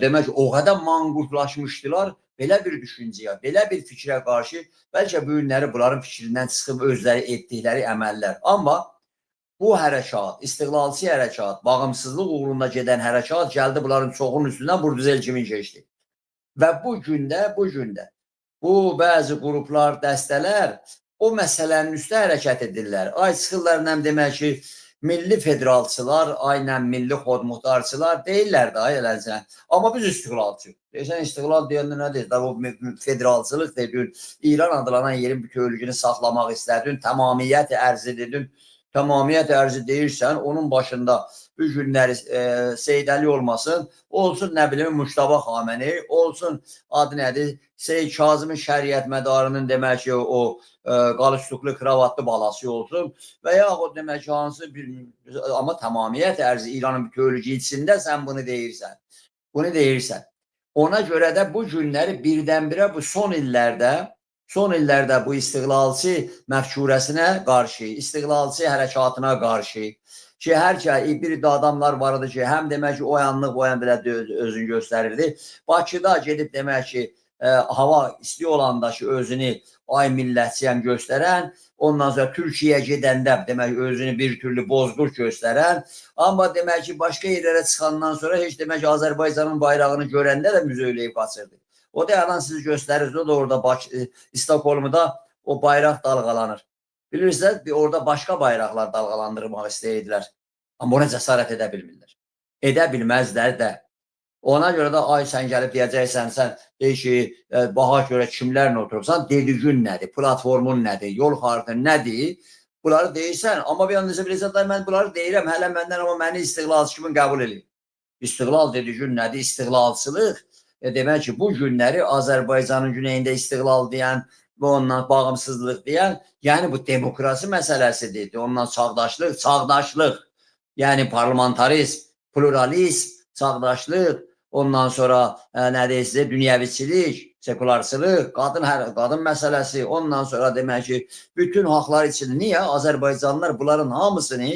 Demək ki, o qədər manqurtlaşmışdılar belə bir düşüncəyə, belə bir fikrə qarşı, bəlkə bu günləri bunların fikrindən çıxıb özləri etdikləri əməllər. Amma bu hərəkat, istiqlalçı hərəkat, bağımsızlıq uğrunda gedən hərəkat gəldi bunların çoxunun üstündən Burduzel kimi keçdi. Və bu gündə bu bəzi qruplar, dəstələr o məsələnin üstə hərəkət edirlər. Ay çıxırlar nə demək ki, milli federalçılar, aynən milli xodmuxtarçılar deyirlər də eləncə. Amma biz istiqlalçıyıq. Deyirsən istiqlal deyəndə nə deyir? O federalçılıq deyir, İran adlanan yerin bütövlüyünü saxlamaq istədin, tamamiyyət ərz edin. Tamamiyyət ərzi deyirsən, onun başında bu günləri Seyid Əli olmasın, olsun nə bilim Muştaba Xaməni, olsun adı nədir, Seyid Kazımın şəriət mədarının demək ki o qalışlıqlı kravatlı balası olsun və yaxud demək ki hansı bir, amma tamamiyyət ərzi İranın bütövlüyü içində sən bunu deyirsən. Ona görə də bu günləri birdən-birə bu son illərdə bu istiqlalçı məfkurəsinə qarşı, istiqlalçı hərəkatına qarşı ki, hər bir də adamlar var idi ki, həm demək ki, o yanlıq belə özünü göstərirdi. Bakıda gedib demək ki, hava isti olanda ki özünü ay millətçiyəm göstərən, ondan sonra Türkiyəyə gedəndə demək özünü bir türlü bozqur göstərən, amma demək ki başqa yerlərə çıxandan sonra heç demək ki Azərbaycanın bayrağını görəndə də müzöyləyib qaçırdı. O da yalan siz göstərirsiniz, o da orada İstokolmuda o bayraq dalğalanır. Bilirsiniz, orada başqa bayraqlar dalğalandırmaq istəyirdilər. Amma ona cəsarət edə bilmirlər. Edə bilməzlər də. Ona görə də ay sən gəlib deyəcəksən, sən deyir ki, baha görə kimlərlə oturursan, dediğin nədir, platformun nədir, yol xaritə nədir, bunları deyirsən, amma bir anda bilirsən, mən bunları deyirəm, hələ məndən amma məni istiqlalçı kimi qəbul edin. İstiqlal dediğin nədir, istiqlalçılıq, demək ki, bu günləri Azərbaycanın güneyində istiqlal deyən və ondan bağımsızlıq deyən, yəni bu demokrasi məsələsidir, ondan çağdaşlıq, yəni parlamentarizm, pluralizm, çağdaşlıq, ondan sonra nə deyirsə, dünyəviçilik, sekularçılıq, qadın məsələsi, ondan sonra demək ki, bütün haqlar için niyə Azərbaycanlılar bunların hamısını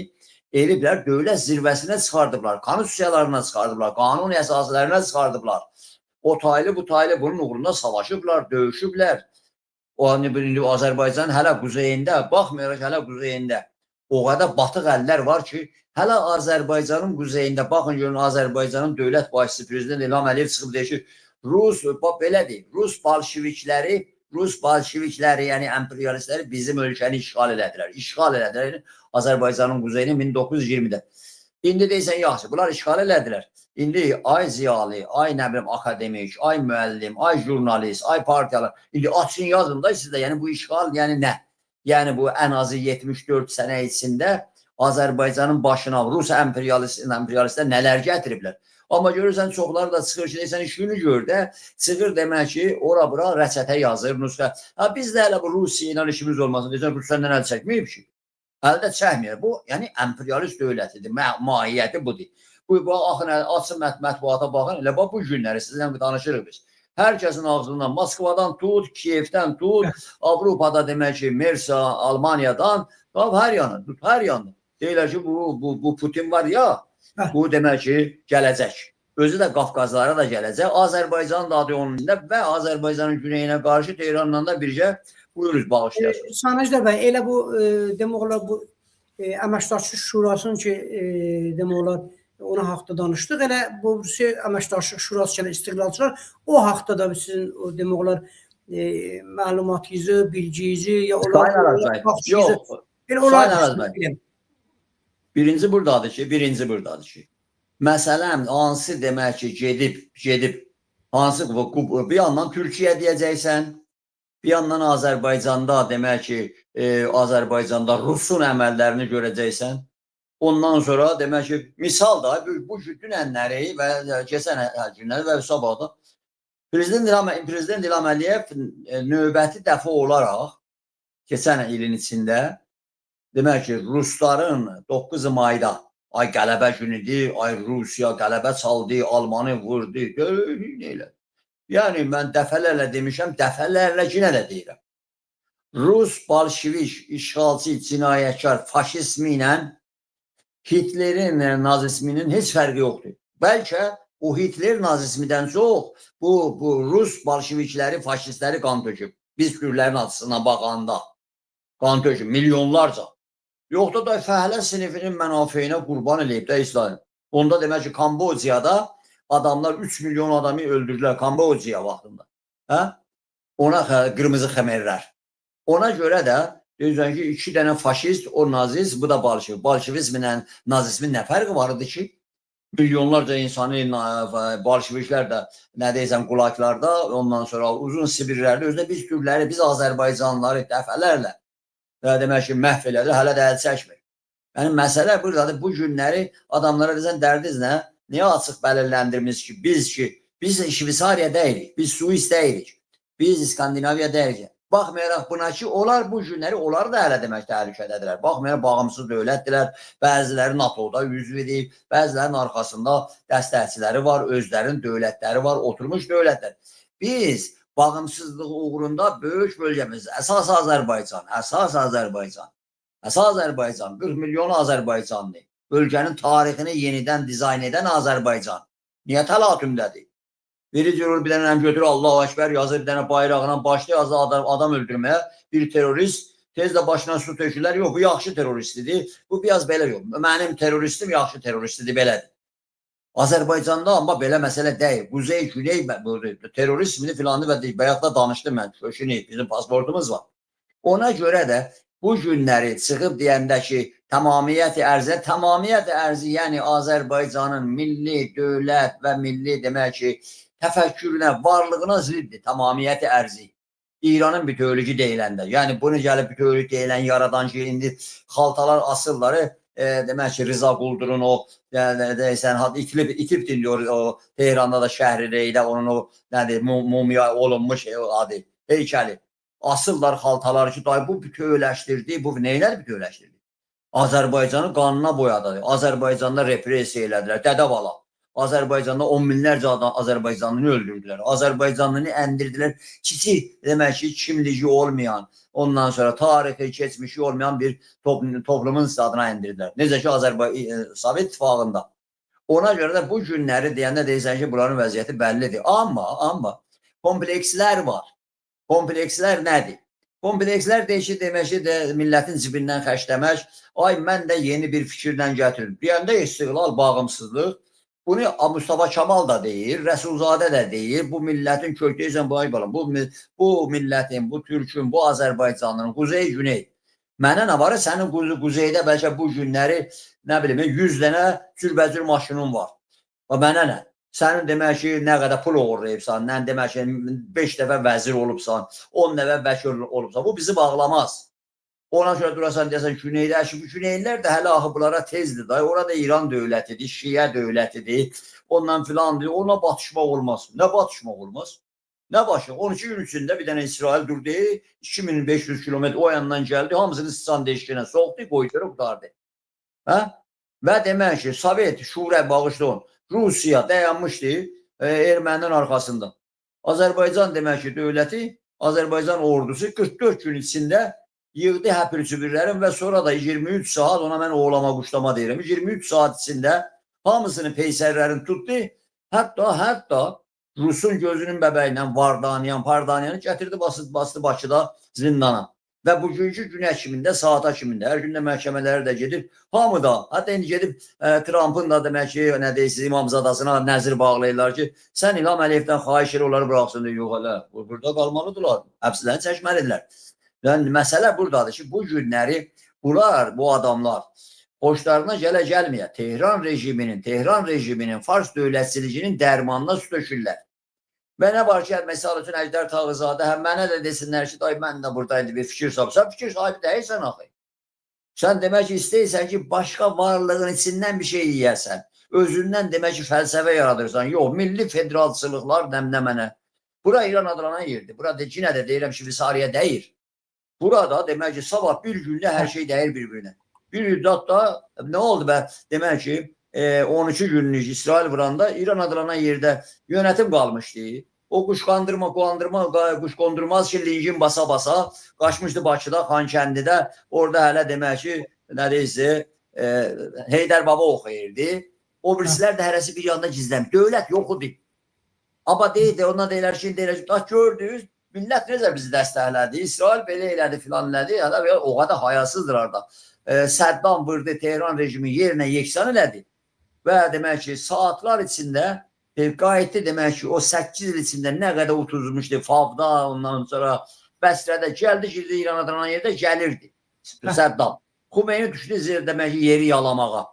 eliblər, dövlət zirvəsinə çıxardıblar, konstitusiyalarına çıxardıblar, qanun əsaslarına çıxardıblar. O taylı, bu taylı bunun uğrunda savaşıblar, döyüşüblər. O Azərbaycan hələ quzeyində, baxmayaraq hələ quzeyində o qədər batıq əllər var ki, hələ Azərbaycanın quzeyində, baxın görün Azərbaycanın dövlət başçısı prezident İlham Əliyev çıxıb deyir ki, belədir, Rus bolşevikləri, yəni emperyalistləri bizim ölkəni işğal elədilər. İşğal elədilər Azərbaycanın quzeyini 1920-də. İndi deyirsən, yaxşı, bunlar işğal elədilər. İndi ay ziyalı, ay nə bilim akademik, ay müəllim, ay jurnalist, ay partiyalar, indi açın yazın da sizdə, yəni bu işğal, yəni nə? Yəni bu ən azı 74 sənə içində Azərbaycanın başına Rus emperyalistlər nələr gətiriblər. Amma görürsən, çoxları da çıxır ki, sən işini gör də, çıxır demək ki, ora-bura rəçətə yazır, nüsxə. Biz də hələ bu Rusiya ilə işimiz olmasın, deyirsən, Rusiyandan əl çəkməyib ki. Əldə çəkməyir. Bu, yəni emperyalist dövlətidir, mahiyyəti budur. Bu, açın mətbuata baxın, elə bu günləri sizinlə danışırıq biz. Hər kəsin ağzından, Moskvadan tut, Kiyevdən tut, Avropada demək ki, Mersa, Almaniyadan, hər yanı. Deyirlər ki, bu Putin var ya, bu demək ki, gələcək. Özü də Qafqazlara da gələcək. Azərbaycan da adı onun içində və Azərbaycanın güneyinə qarşı Tehranla da bircə buyuruz bağışlayasınız. Sanajda bəy, elə bu, demək olar, bu Əməkdaşlıq Şurasının ki, demək olar, ona haqda danışdıq. Elə bu Əməkdaşlıq Şurası ilə istiqlalçılar o haqda da sizin demək olar məlumatınızı, bilginizi ya onlar Birinci buradadır ki, məsələn, hansı demək ki, gedib, hansı bir yandan Türkiyə deyəcəksən, bir yandan Azərbaycanda demək ki, Azərbaycanda Rusun əməllərini görəcəksən. Ondan sonra demək ki, misal da bu dünənləri və keçən günləri və sabahda Prezident İlham Əliyev növbəti dəfə olaraq keçən ilin içində demək ki, Rusların 9 mayda ay qələbə günüdür, ay Rusiya qələbə çaldı, Almanı vurdu, elə. Yəni mən dəfələrlə demişəm, dəfələrlə yenə də deyirəm. Rus bolşevik, işğalçı, cinayətkar faşizmi ilə Hitlerin nazisminin heç fərqi yoxdur. Bəlkə o Hitler nazismidən çox bu Rus bolşevikləri, faşistləri qan töküb. Biz Türklərin açısına baxanda qan töküb, milyonlarca. Yoxda da fəhlə sinifinin mənafeyinə qurban eləyib də İsrail. Onda demək ki, Kambodiyada adamlar 3 milyon adamı öldürdülər Kambodiya vaxtında. Ona qırmızı xəmərlər. Ona görə də deyirsən ki, 2 dənə faşist, o nazist, bu da bolşevik. Bolşevizmlə nazismin nə fərqi var idi ki? Milyonlarca insanı bolşeviklər də nə deyirsən qulaqlarda, ondan sonra uzun Sibirlərdə özdə biz Türkləri, biz Azərbaycanlıları dəfələrlə demək ki, məhv elədi, hələ də əl çəkmir. Yəni, məsələ buradadır, bu günləri adamlara deyirsən, dərdiniz nə? Niyə açıq bəlirləndirmiş ki, biz Şveysariya deyilik, biz Suis deyilik, biz İskandinaviya deyilik. Baxmayaraq buna ki, onlar bu günləri, onlar da hələ demək təhlükədədirlər. Baxmayaraq, bağımsız dövlətdirlər, bəziləri NATO-da üzv edib, bəzilərinin arxasında dəstəkçiləri var, özlərinin dövlətləri var, oturmuş dövlətlər. Biz bağımsızlıq uğrunda böyük bölgəmiz, əsas Azərbaycan, 40 milyon Azərbaycanlı, bölgənin tarixini yenidən dizayn edən Azərbaycan. Niyə təlatümdədir? Biri diyor bir dənə götürür Allahu Ekber yazır, bir dənə bayrağına başlayır adam öldürməyə, bir terörist tez də başına su tökürlər. Yox, bu yaxşı teröristdir. Bu biraz belə yox. Mənim teröristim yaxşı teröristdir, belədir. Azərbaycanda amma belə məsələ deyil. Quzey, Güney terrorizmini filanı və bayaq da danışdım mən. Köşünü, bizim pasportumuz var. Ona görə də bu günləri çıxıb deyəndə ki, tamamiyyət ərzi, yəni Azərbaycanın milli dövlət və milli demək ki, təfəkkürünə, varlığına ziddir, tamamiyyət ərzi. İranın bütövlüyü deyiləndə, yəni bunu gəlib bütövlük deyilən yaradan ki, indi xaltalar asırları, demək ki, Rıza Quldurun o, deyəsən, itib dinliyor o Tehranda da şəhri Reydə, onun o, nədir, mumya olunmuş adı, heykəli. Asırlar xaltaları ki, bu bütövləşdirdi, bu neylər bütövləşdirdi? Azərbaycanı qanına boyadı, Azərbaycanda represiya elədilər, dədə-bala. Azərbaycanda 10 minlərcə adam Azərbaycanlını öldürdülər. Azərbaycanlını əndirdilər. Kiçik, demək ki, kimliyi olmayan, ondan sonra tarixi, keçmişi olmayan bir toplumun adına əndirdilər. Necə ki, Sovet İttifaqında. Ona görə də bu günləri deyəndə deyirsən ki, bunların vəziyyəti bəllidir. Amma komplekslər var. Komplekslər nədir? Komplekslər deyir ki, demək ki, millətin cibindən xərcləmək, ay mən də yeni bir fikirlə gətirim. Deyəndə istiqlal, bağımsızlıq, bunu Mustafa Kemal da deyir, Rəsulzadə də deyir, bu millətin kökdəyəcən bu millətin, bu türkün, bu Azərbaycanın, Quzey, Güney. Mənə nə var? Sənin Quzeydə bəlkə bu günləri, nə bilim, 100 dənə cürbəcür maşının var. Mənə nə? Sənin demək ki, nə qədər pul uğurlayıbsan, nə demək ki, 5 dəfə vəzir olubsan, 10 dəfə vəkil olubsan, bu bizi bağlamaz. Ona görə durasan deyəsən Güneydə, bu Güneylilər də hələ axı bunlara tezdir. Orada İran dövlətidir, Şiə dövlətidir, ondan filandır, ona batışmaq olmaz. Nə batışmaq olmaz? Nə başı? 12 gün içində bir dənə İsrail durdu, 2500 kilometr o yandan gəldi, hamısını Sisan deşkinə soğdu, qoydu, qutardı. Və demək ki, Sovet, Şurə bağışlayın, Rusiya dayanmışdı erməninin arxasında. Azərbaycan demək ki, dövləti, Azərbaycan ordusu 44 gün içində yığdı həpir-cübirlərin və sonra da 23 saat, ona mən oğlama quşlama deyirəm, 23 saat içində hamısını peysərlərin tutdu, hətta Rusun gözünün bəbəylə Vardaniyan, Pardaniyanı gətirdi, bastı Bakıda zindana. Və bugünkü gün həkimində, saat həkimində, hər gündə məhkəmələri də gedib, hamı da, hətta indi gedib Trumpın da demək ki, nə deyilsin, İmamzadasına nəzir bağlayırlar ki, sən İlham Əliyevdən xahiş elə onları bıraxsın deyir, yox hələ, burada qalmalıdırlar, həbslərini çəkməlidirlər. Yəni, məsələ buradadır ki, bu günləri bunlar, bu adamlar xoşlarına gəlməyə Tehran rejiminin, Fars dövlətçiliyinin dərmanına su tökürlər. Və nə var ki, məsəl üçün Əjdər Tağızadə mənə də desinlər ki, mən də buradaydı bir fikir sahibi. Sən fikir sahibi deyilsən axı. Sən demək ki, istəyirsən ki, başqa varlığın içindən bir şey yiyəsən. Özündən demək ki, fəlsəfə yaradırsan. Yox, milli federalçılıqlar nəmnəmənə. Bura İran adlanan yerdir. Burada yenə də deyirəm ki, Visariyə deyir. Burada demək ki, sabah bir gündə hər şey dəyir bir-birinə. Bir müddətdə nə oldu bə? Demək ki, 12 günlük İsrail vuranda İran adlanan yerdə yönetim qalmışdı. O quşqondurmaz ki, lingin basa-basa qaçmışdı Bakıda, Xankəndidə. Orada hələ demək ki, nə deyilsə, Heydər Baba oxuyurdu. O birisilər də hərəsi bir yanda gizləm. Dövlət yoxudur. Amma deyir, ona deyilər ki, gördünüz, millət necə bizi dəstəklədi, İsrail belə elədi, filan elədi, o qədər hayasızdır orada. Səddam vurdu, Tehran rejimi yerinə yeksan elədi. Və demək ki, saatlar içində qayıtdı, demək ki, o 8 il içində nə qədər utuzmuşdu, Favda, ondan sonra Bəsrədə gəldi, girdi İran adlanan yerdə gəlirdi. Səddam. Xumeyni düşdü, demək ki, yeri yalamağa.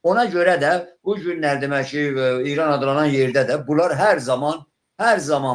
Ona görə də bu günlər demək ki, İran adlanan yerdə də bunlar hər zaman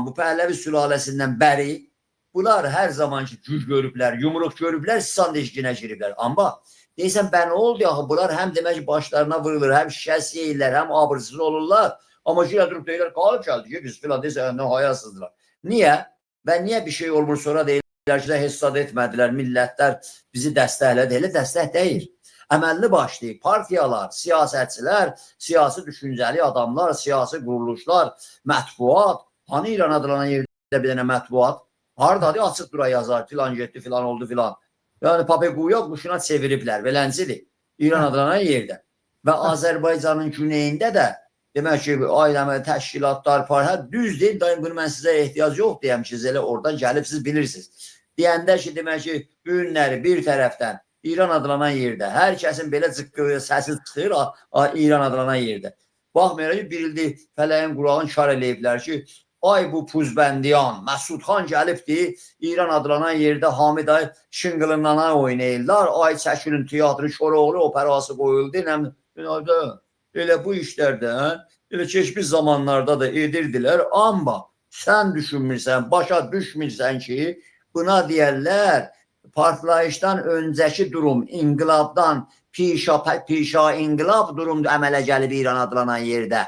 bu Pəhləvi sülaləsindən bəri bunlar hər zaman ki, güc görüblər, yumruq görüblər, Sisan deşkinə giriblər. Amma deyirsən, bən oldu yaxı, bunlar həm demək ki, başlarına vurulur, həm şikəs yeyirlər, həm abırsız olurlar. Amma ki, durub deyirlər, qalıb gəldi ki, biz filan deyirsən, hayasızdılar. Niyə? Və niyə bir şey olmur, sonra deyirlər ki, hesad etmədilər, millətlər bizi dəstəklədi, elə dəstək deyil. Əməlli başlayıb, partiyalar, siyasətçilər, siyasi düşüncəli adamlar, siyasi quruluşlar, mətbuat, hani İran adlanan yerdə bir dənə mətbuat, haradadır, açıq dura yazar, filan getdi, filan oldu, filan. Yəni, Papequya quşuna çeviriblər, beləncidir, İran adlanan yerdə. Və Azərbaycanın güneyində də demək ki, ailəmə təşkilatlar, partiya düz deyil, dayım bunu mən sizə ehtiyac yox deyəmişiz, elə oradan gəlib siz bilirsiniz. Deyəndə ki, demək ki, bu günləri bir tərəfdən İran adlanan yerdə, hər kəsin belə cıqqı səsi çıxır İran adlanan yerdə. Baxmayaraq ki, bir ildir fələyin qurağın kar eləyiblər ki, ay bu Puzbəndiyan, Məsudxan gəlibdir, İran adlanan yerdə Hamid ay şınqılınana oynayırlar, ay çəkilin teatrı, Koroğlu operası qoyuldu, elə bu işlərdə, elə keçmiş zamanlarda da edirdilər, amma sən düşünmürsən, başa düşmürsən ki, buna deyərlər, partlayışdan öncəki durum, inqilabdan pişa inqilab durumda əmələ gəlib İran adlanan yerdə.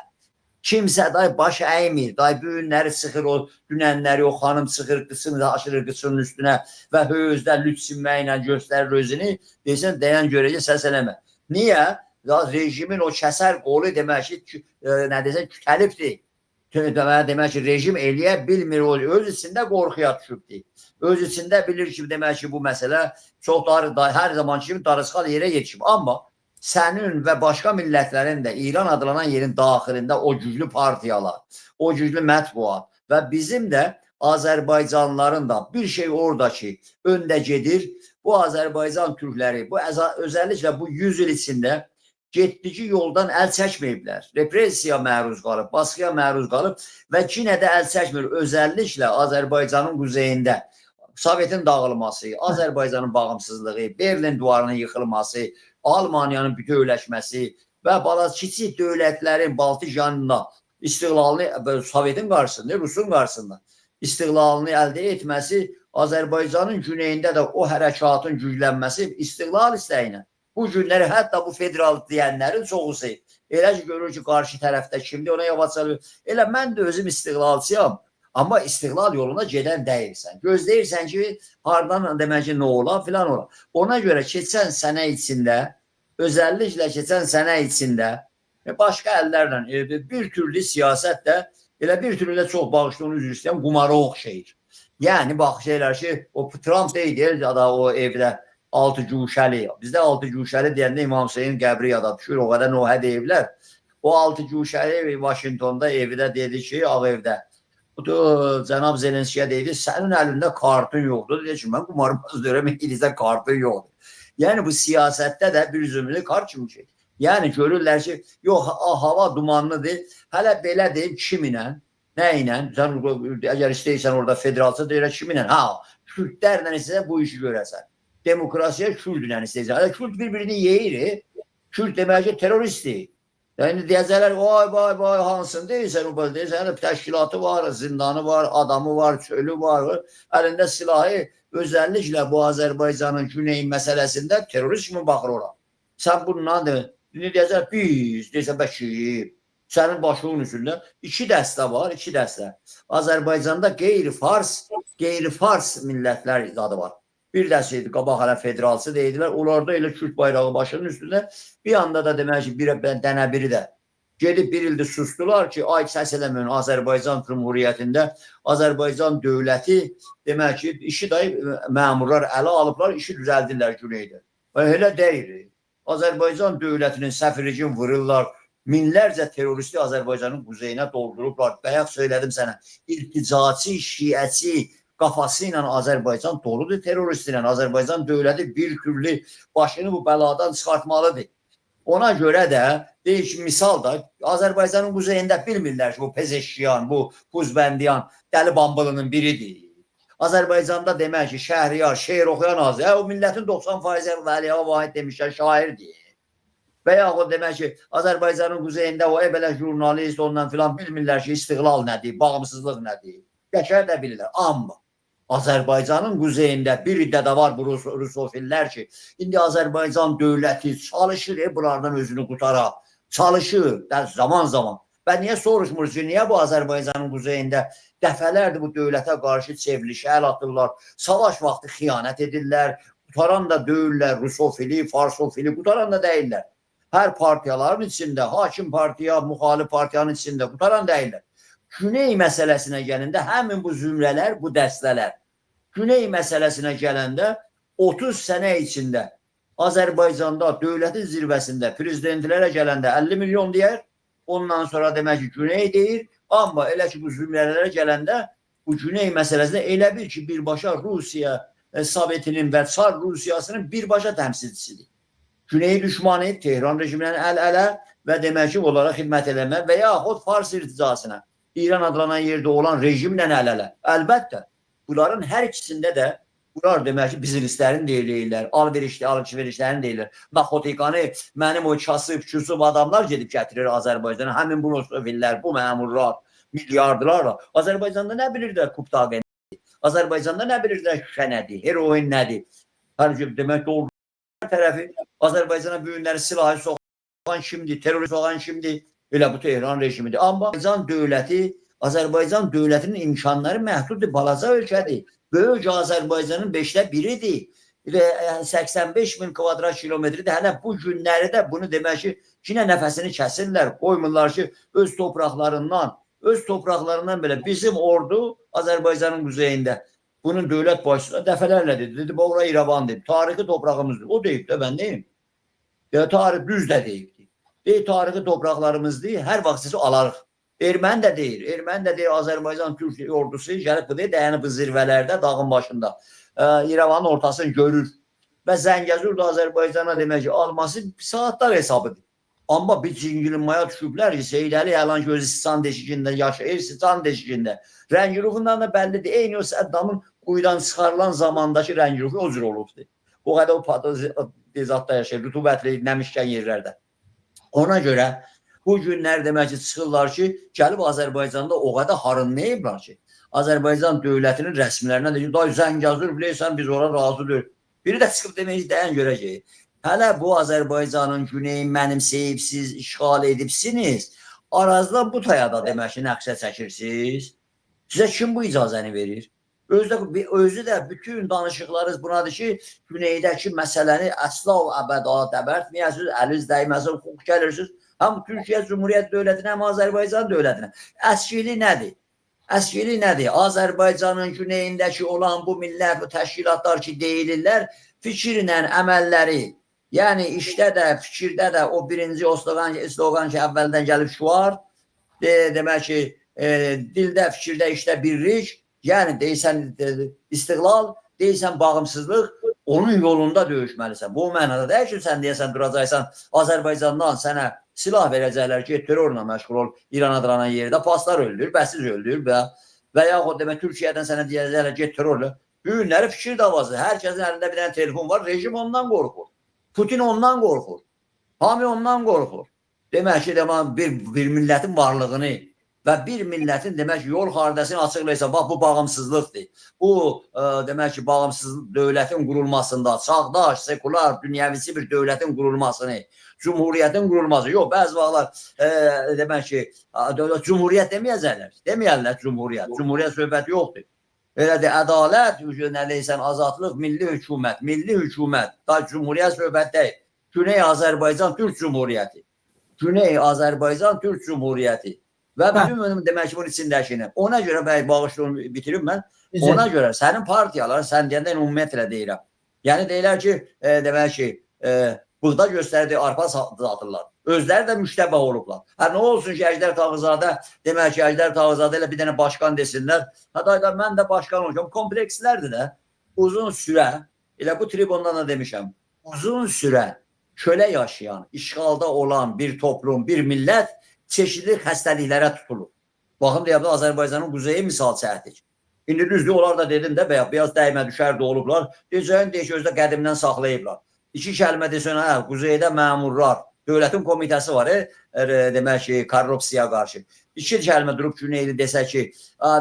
Kimsə day baş əymir, day bu günləri sıxır, o dünənləri o xanım sıxır, qısını aşırır qısının üstünə və hözdə lütsinməklə göstərir özünü, deysən, deyən görəcək, səs eləmə. Niyə? Rejimin o kəsər qolu demək ki, nə desən, kütəlibdir. Demək ki, rejim eləyə bilmir, öz içində qorxuya düşübdir. Öz içində bilir ki, demək ki, bu məsələ çox hər zaman kimi darısqal yerə yetişib. Amma sənin və başqa millətlərin də İran adlanan yerin daxilində o güclü partiyalar, o güclü mətbuat və bizim də Azərbaycanlıların da bir şey oradakı öndə gedir. Bu Azərbaycan türkləri, bu özəlliklə bu 100 il içində getdiyi yoldan əl çəkməyiblər. Repressiya məruz qalıb, baskıya məruz qalıb və yenə də əl çəkmir. Özəlliklə Azərbaycanın quzeyində Sovetin dağılması, Azərbaycanın bağımsızlığı, Berlin divarının yıxılması, Almaniyanın bütövləşməsi və kiçik dövlətlərin Baltik yanında istiqlalını, Sovetin qarşısında, Rusun qarşısında istiqlalını əldə etməsi, Azərbaycanın güneyində də o hərəkatın güclənməsi istiqlal istəyinə. Bu günləri hətta bu federal deyənlərin çoxusu elə ki, görür ki, qarşı tərəfdə kimdir, ona yavaşlar. Elə mən də özüm istiqlalçıyam, amma istiqlal yoluna gedən deyilsən. Gözləyirsən ki, hardan demək ki, nə ola, filan ola. Ona görə keçən sənə içində, özəlliklə keçən sənə içində başqa əllərlə bir türlü siyasət də, elə bir türlü də çox bağışlı üzr istəyən qumara oxşayır. Yəni, bax şeylər ki, o Trump deyil, o evdə, altı cuşəli. Bizdə altı cuşəli deyəndə İmam Hüseyin qəbri yada düşür, o qədər nohə deyiblər. O altı cuşəli Vaşintonda evdə dedi ki, Ağ evdə. Cənab Zelenskiyə deyildi, sənin əlində kartın yoxdur. Dedi ki, mən qumarmaz deyirəm, İngilizdə kartın yoxdur. Yəni, bu siyasətdə də bir zümrüdə kart kimi şey. Yəni, görürlər ki, yox, hava dumanlıdır. Hələ belə deyim, kiminlə, nə ilə? Sən, əgər istəyirsən orada federalçı deyirək, kiminlə? Kürtlərlə istəyirsən, bu işi görəsən. Demokrasiya Kürdlə istəyəcək. Kürt bir-birini yeyir. Kürt demək ki, teröristdir. Yəni, deyəcəklər, vay, hansını deyirsən, deyirsən, təşkilatı var, zindanı var, adamı var, çölü var, əlində silahı, özəlliklə bu Azərbaycanın güneyin məsələsində terörist kimi baxır ora. Sən bundan deyəcək, biz, deyirsən, bəkiyib. Sənin başının üstündə 2 dəstə var, 2 dəstə. Azərbaycanda qeyri-fars millətlər adı var. Bir dəstə idi, qabaq hələ federalçı deyildilər. Onlarda elə Kürt bayrağı başının üstündə bir anda da demək ki, dənə biri də gedib bir ildir sustular ki, ay səs eləməyin Azərbaycan Cumhuriyyətində Azərbaycan dövləti demək ki, işi də məmurlar ələ alıblar, işi düzəldirlər güneydə. Elə deyil. Azərbaycan dövlətinin səfirliğini vururlar, minlərcə teröristi Azərbaycanın quzeyinə doldurublar. Bayaq söylədim sənə, irticaçı, şiəçi, qafası ilə Azərbaycan doludur terörist ilə. Azərbaycan dövləti bir türlü başını bu bəladan çıxartmalıdır. Ona görə də, deyək ki, misal da Azərbaycanın quzeyində bilmirlər ki, bu Pezeşkiyan, bu Puzbəndiyan dəli bambılının biridir. Azərbaycanda demək ki, Şəhriyar, şeir oxuyan az, o millətin 90% Vəliyə Vahid demişlər, şairdir. Və yaxud demək ki, Azərbaycanın quzeyində o belə jurnalist ondan filan bilmirlər ki, istiqlal nədir, bağımsızlıq nədir. Qəşər də bilirlər. Amma Azərbaycanın quzeyində bir də var bu rusofillər ki, indi Azərbaycan dövləti çalışır, bunlardan özünü qutara. Çalışır zaman. Və niyə soruşmur ki, niyə bu Azərbaycanın quzeyində dəfələrdir bu dövlətə qarşı çevrilişə əl atırlar, savaş vaxtı xiyanət edirlər, qutaran da döyürlər, rusofili, farsofili, qutaran da deyirlər. Hər partiyaların içində, hakim partiya, müxalif partiyanın içində qutaran deyirlər. Güney məsələsinə gələndə həmin bu zümrələr, bu dəstələr, Güney məsələsinə gələndə 30 sənə içində Azərbaycanda dövlətin zirvəsində prezidentlərə gələndə 50 milyon deyər, ondan sonra demək ki, Güney deyir. Amma elə ki, bu zümrələrə gələndə bu Güney məsələsində elə bil ki, birbaşa Rusiya Sovetinin və Çar Rusiyasının birbaşa təmsilçisidir. Güneyi düşmanı Tehran rejimindən əl-ələ və demək ki, onlara xidmət eləmək və yaxud Fars irticasına, İran adlanan yerdə olan rejimlə əl-ələ. Əlbəttə, bunların hər ikisində də bunlar demək ki, bizneslərin deyirlər, alverişlərin deyirlər. Narkotikanı mənim o kasıb adamlar gedib gətirir Azərbaycana. Həmin bu nosofillər, bu məmurlar, milyardlarla. Azərbaycanda nə bilirlər Kuptaqə nədir? Azərbaycanda nə bilirlər şüşə nədir? Heroin nədir? Demək doğru tərəfi Azərbaycana bu günləri silahı soğan kimdir? Terörist soğan kimdir? Elə bu Tehran rejimidir. Amma Azərbaycan dövlətinin imkanları məhduddur, balaca ölkədir. Böyük Azərbaycanın 5də biridir. 85 min kvadrat kilometrdir. Hələ bu günləri də bunu demək ki, yine nəfəsini kəsirlər, qoymurlar ki, öz topraklarından belə bizim ordu Azərbaycanın quzeyində. Bunun dövlət başçısı dəfələrlə dedi, bu ora İrəvan dedi, tarixi toprağımızdır. O deyib də mən deyim. Tarix düz də deyibdir. Tarixi topraqlarımızdır, hər vaxt sizi alarıq. Erməni də deyir, Azərbaycan Türk ordusu gəlib bu deyir, dayanıb bu zirvələrdə, dağın başında. İrəvanın ortasını görür. Və Zəngəzur da Azərbaycana demək ki, alması saatlar hesabıdır. Amma bir cingilmaya düşüblər ki, Seydəli Əlan gözü Siçan deşikində yaşayır, Siçan deşikində. Rəngi ruhundan da bəllidir. Eyni o Səddamın quyudan çıxarılan zamandakı rəngi ruhu o cür olubdur. O qədər o patizatda yaşayır, rütubətli, nəmişkən yerlərdə. Ona görə bu günlər demək ki, çıxırlar ki, gəlib Azərbaycanda o qədər harınlayıblar ki, Azərbaycan dövlətinin rəsmilərindən deyir, day Zəngəzur bilirsən, biz ora razı deyil. Biri də çıxıb demək, dayan görəcək. Hələ bu Azərbaycanın güneyin mənimsəyib, siz işğal edibsiniz, arazdan bu tayada demək ki, nəqşə çəkirsiniz. Sizə kim bu icazəni verir? Özü də bütün danışıqlarınız bunadır ki, güneydəki məsələni əsla o əbəda dəbərtməyəsiniz, əliz dəyməsin, hüquq gəlirsiniz. Həm Türkiyə Cumhuriyyət dövlətinə, həm Azərbaycan dövlətinə. Əskili nədir? Əskili nədir? Azərbaycanın güneyindəki olan bu millət, bu təşkilatlar ki, deyilirlər, fikirlə əməlləri, yəni işdə də, fikirdə də o birinci slogan ki, əvvəldən gəlib şuar, demək ki, dildə, fikirdə, işdə birlik, yəni deyirsən istiqlal, deyirsən bağımsızlıq, onun yolunda döyüşməlisən. Bu mənada deyil ki, sən deyəsən, duracaqsan, Azərbaycandan sənə silah verəcəklər ki, terrorla məşğul ol, İran adlanan yerdə paslar öldür, bəsiz öldür və yaxud demək, Türkiyədən sənə deyəcəklər ki, terrorla. Günləri fikir davası, hər kəsin əlində bir dənə telefon var, rejim ondan qorxur. Putin ondan qorxur. Hami ondan qorxur. Demək ki, bir millətin varlığını və bir millətin demək ki, yol xaritəsini açıqlayırsa, bax, bu bağımsızlıqdır. Bu, demək ki, bağımsız dövlətin qurulmasında, çağdaş, sekular, dünyavisi bir dövlətin qurulmasını, Cumhuriyyətin qurulması. Yox, bəzi vaxtlar, demək ki, Cumhuriyyət deməyərlər Cumhuriyyət. Cumhuriyyət söhbəti yoxdur. Elədir, ədalət, nələysən, azadlıq, milli hökumət, da Cumhuriyyət söhbət deyil. Güney Azərbaycan Türk Cumhuriyyəti. Güney Azərbaycan Türk Cumhuriyyəti. Və bütün demək ki, bunun içindəkini. Ona görə, bağışlı bitirim mən, ona görə sənin partiyalar, sən deyəndə ümumiyyətlə deyirəm. Yəni deyirlər ki, demək ki, buğda göstərdiyi arpa satırlar. Özləri də müştəbə olublar. Nə olsun ki, Əjdər Tağızadə, demək ki, Əjdər Tağızadə ilə bir dənə başkan desinlər. Hətta mən də başkan olacağım. Komplekslərdir də uzun sürə, elə bu tribundan da demişəm, uzun sürə kölə yaşayan, işğalda olan bir toplum, bir millət çeşitli xəstəliklərə tutulur. Baxın, deyəbdə Azərbaycanın quzeyi misal çəkdik. İndi düzdür, onlar da dedim də, beyaz dəymə düşərdə olublar. Deyəcəyən deyək, özdə qədimdən saxlayıblar. İki kəlmə desən, quzeydə məmurlar, dövlətin komitəsi var, demək ki, korrupsiyaya qarşı. İki kəlmə durub güneyli desə ki,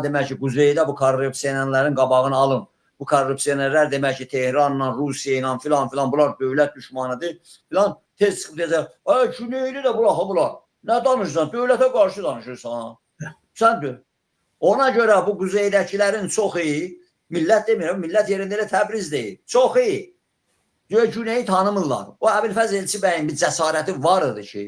demək ki, quzeydə bu korrupsiyanerlərin qabağını alın. Bu korrupsiyanerlər demək ki, Tehranla, Rusiya ilə filan, bunlar dövlət düşmanıdır. Filan, tez çıxıb desə, güneyli də bunlar. Nə danışırsan? Dövlətə qarşı danışırsan. Sən deyil. Ona görə bu quzeydəkilərin çox iyi, millət demirəm, millət yerində elə Təbriz deyil. Çox iyi. Güneyi tanımırlar. O Əbilfəz Elçi bəyin bir cəsarəti var idi ki,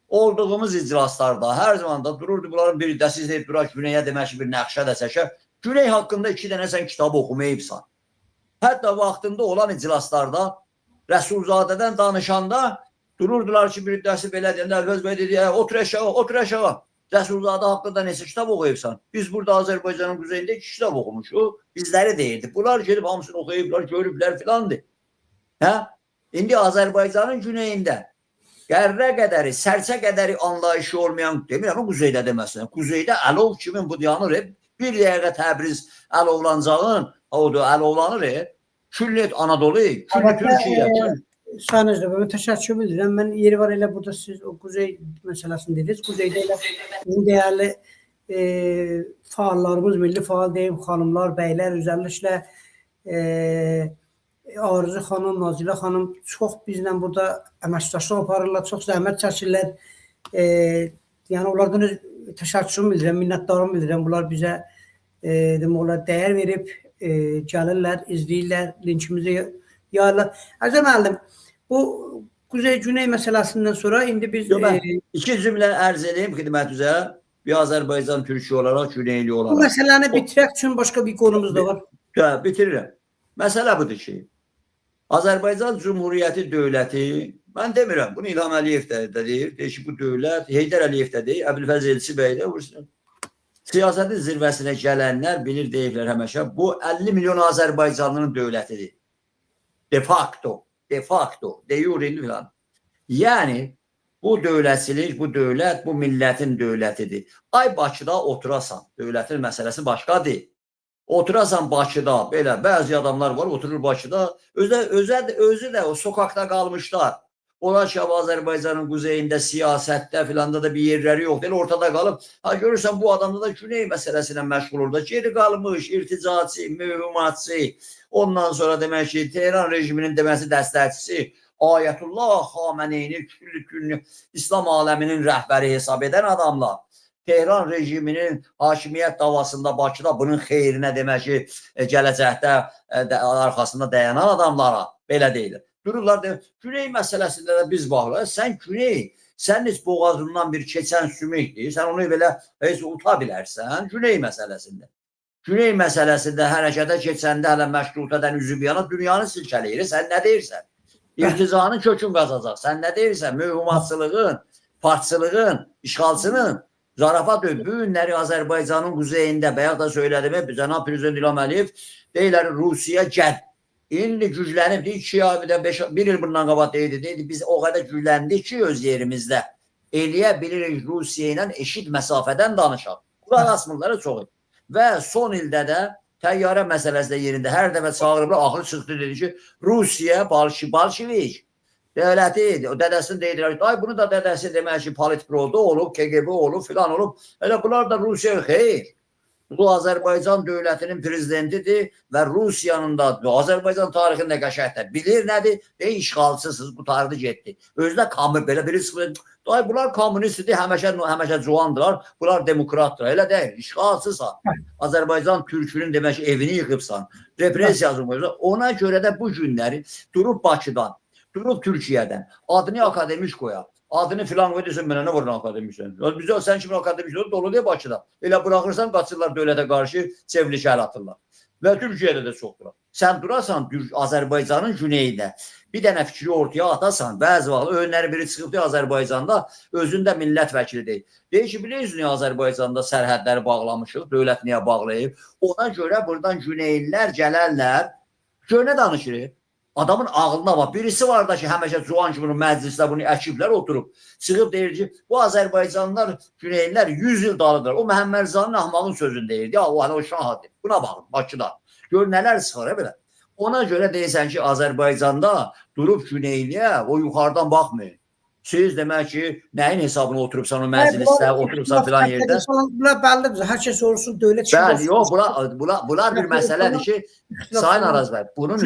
olduğumuz iclaslarda hər zaman da dururdu bunların bir də siz deyib durar Güneyə demək ki, bir nəqşə də çəkər. Güney haqqında 2 dənə sən kitabı oxumayıbsan. Hətta vaxtında olan iclaslarda Rəsulzadədən danışanda Dururdular ki bir dəsi belə deyəndə Əlfəz bəy dedi, otur aşağı, otur aşağı. Rəsulzadə haqqında neçə kitab oxuyubsan? Biz burada Azərbaycanın quzeyində 2 kitab oxumuşuq. Bizləri deyirdi. Bunlar gedib hamısını oxuyublar, görüblər filandır. Hə? İndi Azərbaycanın güneyində Qərrə qədəri, Sərçə qədəri anlayışı olmayan, demirəm quzeydə deməsin. Quzeydə Əlov kimin bu dayanır? Bir dəqiqə Təbriz Əlovlancağın, o da Əlovlanır. Küllət Anadolu, küllət Türkiyə. Sayın Əcəb, mən təşəkkür edirəm. Mən yeri var elə burada siz o quzey məsələsini dediniz. Quzeydə elə bizim dəyərli faallarımız, milli faal deyim, xanımlar, bəylər, özəlliklə Arzu xanım, Nazilə xanım çox bizlə burada əməkdaşlıq aparırlar, çox zəhmət çəkirlər. Yəni onlardan təşəkkürümü bildirirəm, minnətdarımı bildirirəm. Bunlar bizə demək olar dəyər verib gəlirlər, izləyirlər, linkimizi yayırlar. Əcəb müəllim, bu Quzey-Güney məsələsindən sonra indi biz... İki cümlə ərz edeyim xidmətinizə. Bir Azərbaycan Türkiyə olaraq, Güneyli olaraq. Bu məsələni bitirək üçün başqa bir konumuz da var. Bitirirəm. Məsələ budur ki, Azərbaycan Cumhuriyyəti dövləti, mən demirəm, bunu İlham Əliyev də deyir, deyir ki, bu dövlət, Heydər Əliyev də deyir, Əbülfəz Elçi bəy də vursun. Siyasətin zirvəsinə gələnlər bilir, deyirlər həməşə, bu 50 milyon Azərbaycanlının dövlətidir. De facto, de jure filan. Yəni, bu dövlətçilik, bu dövlət, bu millətin dövlətidir. Ay Bakıda oturasan, dövlətin məsələsi başqadır. Oturasan Bakıda, belə, bəzi adamlar var, oturur Bakıda, özü də o sokaqda qalmışlar. Onlar ki, Azərbaycanın quzeyində, siyasətdə filanda da bir yerləri yoxdur. Elə ortada qalıb. Ha, görürsən, bu adamda da Güney məsələsinə məşğul orada. Geri qalmış, irticaçı, mühümmatçı, ondan sonra demək ki, Tehran rejiminin deməsi dəstəkçisi, Ayətullah Xameneyni küllü İslam aləminin rəhbəri hesab edən adamlar. Tehran rejiminin hakimiyyət davasında Bakıda bunun xeyrinə demək ki, gələcəkdə arxasında dayanan adamlara belə deyilir. Dururlar deyir, Güney məsələsində də biz baxırıq. Sən Güney, sən heç boğazından bir keçən sümükdir. Sən onu belə heç uta bilərsən Güney məsələsində. Güney məsələsində hərəkətə keçəndə hələ məşrutədən üzü bir yana dünyanı silkələyir. Sən nə deyirsən? İrtizanın kökün qazacaq. Sən nə deyirsən? Mühümmatçılığın, partçılığın, işğalçının zarafat bu günləri Azərbaycanın quzeyində bayaq da söylədim, cənab Prezident İlham Əliyev deyirlər Rusiya gəl. İndi güclənib, 2 ayda 1 il bundan qabaq deyildi, biz o qədər gücləndik ki öz yerimizdə eləyə bilirik Rusiya ilə eşit məsafədən danışaq. Qulaq asmırları çox. Və son ildə də təyyarə məsələsi də yerində hər dəfə çağırıblar, axırı çıxdı dedi ki, Rusiya, Bolşevik dövləti, dədəsini deyirlər, ay bunu da dədəsi demək ki, Politbüroda olub, KGB olub, filan olub. Elə bunlar da Rusiya xeyr. Bu Azərbaycan dövlətinin prezidentidir və Rusiyanın da Azərbaycan tarixində qəşəngdir. Bilir nədir? İşğalçısınız, bu tarixdə getdi. Özdə belə biri çıxır. Bunlar kommunistdir, həməşə cuandırlar. Bunlar demokratdır. Elə deyil. İşğalçısan. Azərbaycan türkünün demək ki, evini yıxıbsan. Repressiyası qoyursan. Ona görə də bu günləri durub Bakıdan, durub Türkiyədən adını akademik qoyar. Adını filan qoyursan, mənə nə vurur akademiksən? Bizə sən kimin akademiksən? Dolu deyə Bakıda. Elə buraxırsan, qaçırlar dövlətə qarşı çevrilişə əl atırlar. Və Türkiyədə də çoxdur. Sən durasan Azərbaycanın güneyində bir dənə fikri ortaya atasan, bəzi vaxt önləri biri çıxıb Azərbaycanda özündə millət vəkili deyil. Deyir ki, bilirsiniz niyə Azərbaycanda sərhədləri bağlamışıq, dövlət niyə bağlayıb? Ona görə buradan güneylilər gələrlər, gör nə danışırıq? Adamın ağlına bak. Birisi var da ki, həmişə Cuan kimi məclisdə bunu əkiblər oturub. Çıxıb deyir ki, bu Azərbaycanlılar, Güneylər 100 il dalıdır. O Məhəmməd Rızanın ahmağın sözünü deyirdi. O şahadır. Buna baxın, Bakıda. Gör nələr çıxar belə. Ona görə deyirsən ki, Azərbaycanda durub Güneyliyə o yuxarıdan baxmayın. Siz demək ki, nəyin hesabına oturubsan o məclisdə, oturubsan filan yerdə? Bunlar bəllidir. Hər şey sorulsun, dövlət işi. Bəli, yox, bunlar bir məsələdir ki, Sayın Araz bəy, bunun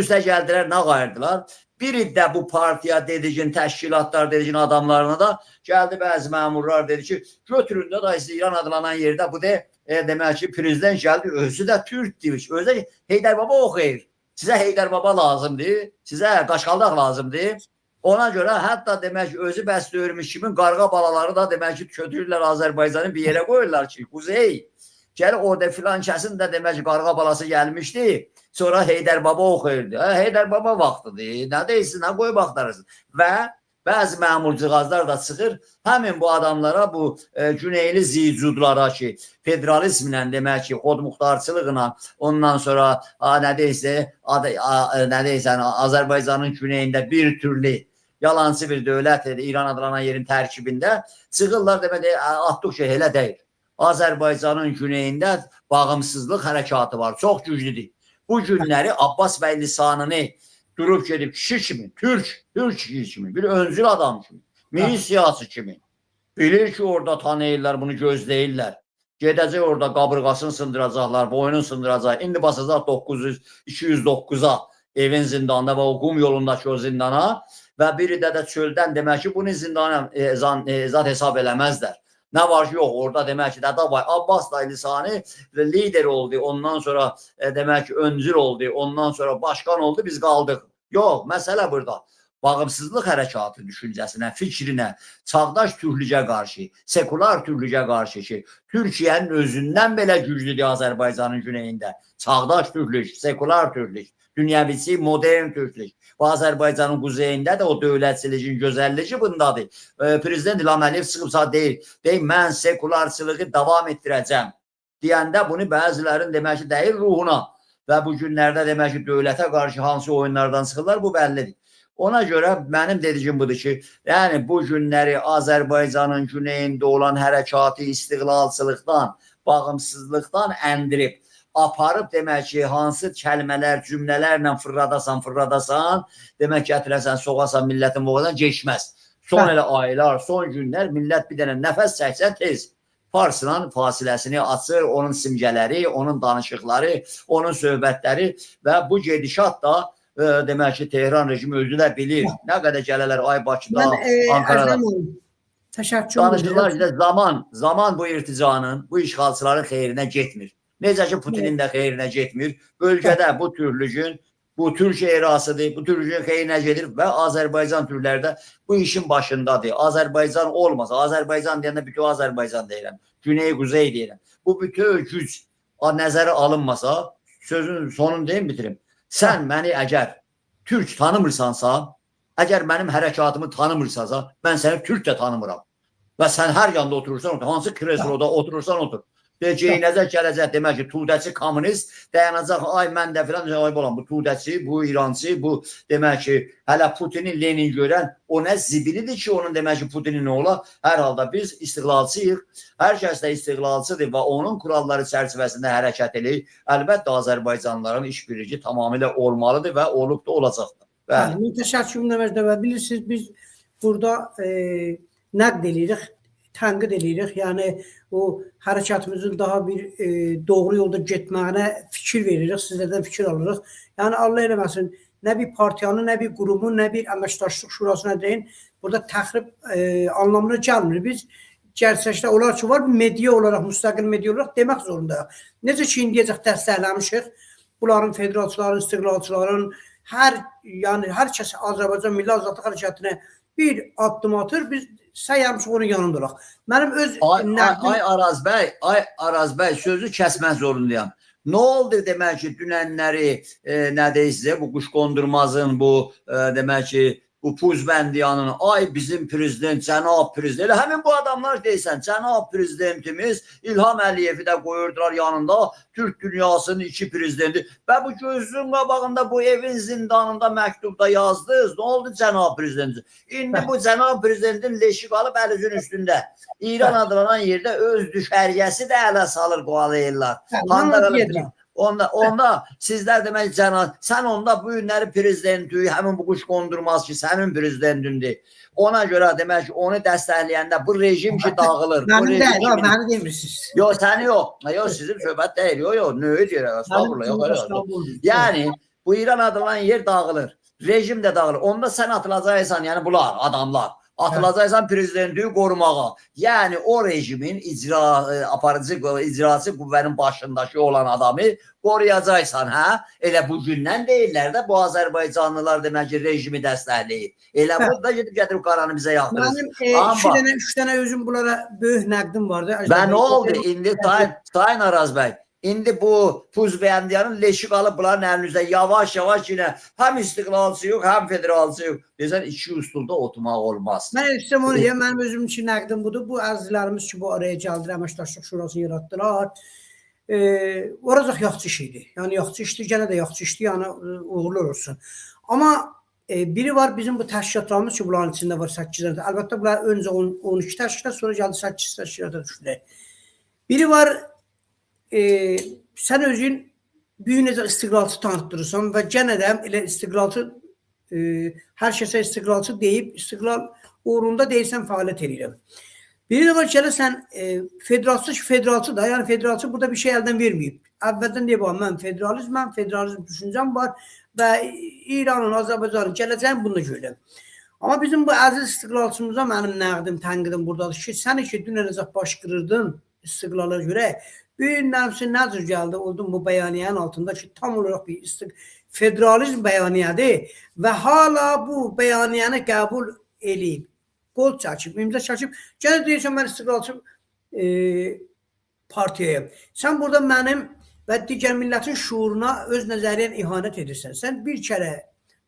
üstə gəldilər, nə qayırdılar? Bir iddə bu partiya dedicin, təşkilatlar dedicin adamlarına da gəldi bəzi məmurlar dedi ki, götürün də da İran adlanan yerdə bu demək ki, prezident gəldi, özü də Türk demiş, özü də Heydər Baba oxuyur. Sizə Heydər Baba lazımdır, sizə Qaşqaldaq lazımdır. Ona görə hətta demək ki, özü bəsləyirmiş kimin qarğa balaları da demək ki, kötürürlər Azərbaycanı bir yerə qoyurlar ki, Kuzey. Gəl orada filan kəsin də demək ki, qarğa balası gəlmişdi. Sonra Heydər Baba oxuyurdu. Heydər Baba vaxtıdır. Nə deyirsin, nə qoyub axtarırsın. Və bəzi məmurcığazlar da çıxır. Həmin bu adamlara, bu Güneyli zicudlara ki, federalizmlə demək ki, xod muxtarçılıqla, ondan sonra nə deyirsən, Azərbaycanın güneyində bir türlü yalancı bir dövlət İran adlanan yerin tərkibində çıxırlar demək, atdıq ki, elə deyil. Azərbaycanın güneyində bağımsızlıq hərəkatı var, çox güclüdür. Bu günləri Abbas bəy lisanını durub gedib kişi kimi, Türk kişi kimi, bir öncül adam kimi, milisiyası kimi bilir ki, orada tanıyırlar, bunu gözləyirlər. Gedəcək orada qabırğasını sındıracaqlar, boynunu sındıracaq. İndi basacaq 209-a evin zindanında və o qum yolundakı o zindana və biri də çöldən demək ki, bunu zindana zat hesab eləməzlər. Nə var ki, yox, orada demək ki, Dədabay Abbas da lisanı lider oldu, ondan sonra demək ki, öncül oldu, ondan sonra başkan oldu, biz qaldıq. Yox, məsələ burada. Bağımsızlıq hərəkatı düşüncəsinə, fikrinə, çağdaş türklüyə qarşı, sekular türklüyə qarşı ki, Türkiyənin özündən belə güclüdür Azərbaycanın güneyində. Çağdaş türklük, sekular türklük, dünyavisi, modern türklük. Bu Azərbaycanın quzeyində də o dövlətçiliyin gözəlliyi bundadır. Prezident İlham Əliyev çıxıbsa deyir, mən sekularçılığı davam etdirəcəm. Deyəndə bunu bəzilərin demək ki, deyir ruhuna və bu günlərdə demək ki, dövlətə qarşı hansı oyunlardan çıxırlar, bu bəllidir. Ona görə mənim dediyim budur ki, yəni bu günləri Azərbaycanın güneyində olan hərəkatı istiqlalçılıqdan, bağımsızlıqdan əndirib, aparıb demək ki, hansı kəlmələr, cümlələrlə fırladasan, demək ki, gətirəsən, soğasan, millətin boğadan geçməz. Son elə aylar, son günlər millət bir dənə nəfəs çəksən tez. Farsla fasiləsini açır, onun simgələri, onun danışıqları, onun söhbətləri və bu gedişat da demək ki, Tehran rejimi özü də bilir. Nə qədər gələlər ay Bakıda, Ankarada. Danışıqlar ki, zaman bu irticanın, bu işğalçıların xeyrinə getmir. Necə ki, Putinin də xeyrinə getmir. Bölgədə bu türlüyün, bu Türkiyə erasıdır, bu türlüyün xeyrinə gedir və Azərbaycan türkləri də bu işin başındadır. Azərbaycan olmasa, Azərbaycan deyəndə bütün Azərbaycan deyirəm, Güney, Quzey deyirəm. Bu bütün güc nəzərə alınmasa, sözün sonunu deyim, bitirim. Sən məni əgər türk tanımırsansa, əgər mənim hərəkatımı tanımırsansa, mən səni türk də tanımıram. Və sən hər yanda oturursan, hansı kresloda oturursan otur. Deyəcək, gələcək demək ki, Tudəçi kommunist dayanacaq, ay mən də filan, ay bolam, bu Tudəçi, bu İrançı, bu demək ki, hələ Putinin, Lenin görən, o nə zibilidir ki, onun demək ki, Putinin nə ola? Hər halda biz istiqlalçıyıq, hər kəs də istiqlalçıdır və onun kuralları çərçivəsində hərəkət edir. Əlbəttə, Azərbaycanlıların işbirliyi tamamilə olmalıdır və olub da olacaqdır. Bəli, təşəkkür eləməkdə və bilirsiniz, biz burada nəqd edirik, tənqid edirik. Yəni o hərəkatımızın daha bir doğru yolda getməyinə fikir veririk, sizlərdən fikir alırıq. Yəni Allah eləməsin, nə bir partiyanın, nə bir qurumun, nə bir əməkdaşlıq şurasına deyin, burada təxrib anlamına gəlmir. Biz gerçəkdə olar ki, var, media olaraq, müstəqil media olaraq demək zorundayıq. Necə ki, indiyəcək dəstəkləmişik, bunların federalçıların, istiqlalçıların, hər kəs Azərbaycan Milli Azadlıq Hərəkətinə bir addım atır, biz səyəmsi onun yanındırıq. Mənim öz... Ay Araz bəy, sözü kəsmək zorundayam. Nə oldu demək ki, dünənləri, nə deyirsə, bu quşqondurmazın, bu demək ki, bu Puzbəndiyanın, ay bizim prezident, cənab prezident, həmin bu adamlar deyirsən, cənab prezidentimiz İlham Əliyevi də qoyurdular yanında, Türk dünyasının iki prezidenti və bu gözünün qabağında bu evin zindanında məktubda yazdınız, nə oldu cənab prezidentimiz? İndi bu cənab prezidentin leşi qalıb əlüzün üstündə. İran adlanan yerdə öz düşərgəsi də ələ salır, qovalayırlar. Onda sizlər demək cənab, sən onda bu günləri prezidenti, həmin bu quş qondurmaz ki, sənin prezidentindir. Ona görə demək ki, onu dəstəkləyəndə bu rejim ki dağılır. Məni demirsiniz. Yox, səni yox. Yox, sizin söhbət deyil. Yox, nöyə deyirək. Estağfurullah. Yəni, bu İran adlanan yer dağılır. Rejim də dağılır. Onda sən atılacaqsan, yəni bunlar, adamlar. Atılacaqsan prezidentliyi qorumağa. Yəni o rejimin icraçı qüvvənin başındakı olan adamı qoruyacaqsan, hə? Elə bu gündən deyirlər də bu Azərbaycanlılar demək ki, rejimi dəstəkləyir. Elə bu da gedib qaranı bizə yaxdırır. Mənim 3 dənə özüm bunlara böyük nəqdim vardı. Və nə oldu? İndi Sayın Araz bəy, İndi bu Puz Beyandiyanın leşi qalıb bunların əlinizdə yavaş-yavaş yine hem istiqlalçı yok hem federalçı yok. Desən iki üstulda oturmaq olmaz. Mən istəyirəm onu deyəm, mənim özüm üçün nəqdim budur. Bu əzizlərimiz ki, bu araya gəldir, əməkdaşlıq şurasını yaratdılar. Oracaq yaxşı iş idi. Yəni yaxşı işdir, gene de yaxşı işdir, yəni uğurlu olsun. Ama biri var bizim bu təşkilatlarımız ki, bunların içində var 8 dənə. Əlbəttə bunlar öncə 12 təşkilat, sonra gəldi 8 təşkilata düşdülər. Biri var sən özün büyük necə istiqlalçı tanıtdırırsan və gene de elə istiqlalçı hər kəsə istiqlalçı deyib istiqlal uğrunda deyilsən fəaliyyət edirəm. Biri de var ki, sən federalçı da, yani federalçı burada bir şey elden vermeyip. Əvvəldən deyib, mən federalizm düşüncəm var və İranın, Azərbaycanın gələcəyini bunu görürəm. Amma bizim bu əziz istiqlalçımıza mənim nəqdim, tənqidim buradadır ki, sən ki, dünənəcək baş qırırdın istiqlala görə, büyük nəfsin nəzir gəldi, oldun bu bəyaniyyənin altında ki, tam olarak bir federalizm bəyaniyyədir və hala bu bəyaniyyəni qəbul eləyib, qol çəkib, imza çəkib, gələ deyirsən, mən istiqlalçı partiyayım. Sən burada mənim və digər millətin şuuruna öz nəzəriyyən ihanət edirsən. Sən bir kərə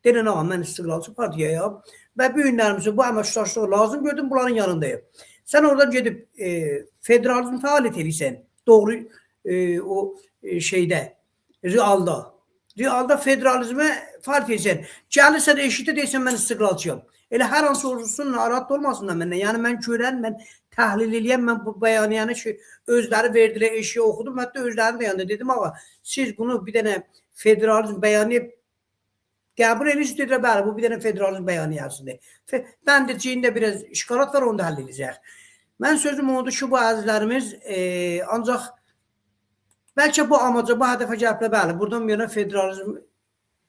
deyilən, mən istiqlalçı partiyayım və büyüklərimizi bu əməkdaşlığı lazım gördüm, bunların yanındayım. Sən oradan gedib federalizm fəaliyyət edirsən. Doğru o şeydə, realda federalizmə fəaliyyət edirsən. Gəlirsən, eşitə deyirsən, mən istiqlalçıyım. Elə hər hansı olursun, narahat olmasınlar məndən. Yəni, mən görən, mən təhlil eləyəm, mən bu bəyaniyyəni ki, özləri verdilər, eşiyə oxudum. Hətta özlərinin də yanında dedim, ama siz bunu bir dənə federalizm bəyaniyyə qəbul edirsiniz, dedilər, bəli, bu bir dənə federalizm bəyaniyəsidir. Bəndiciyində biraz işqalat var, onu da həll edəcək. Mən sözüm odur ki, bu əzizlərimiz ancaq bəlkə bu amaca, bu hədəfə gəliblər, bəli, buradan bir yana federalizm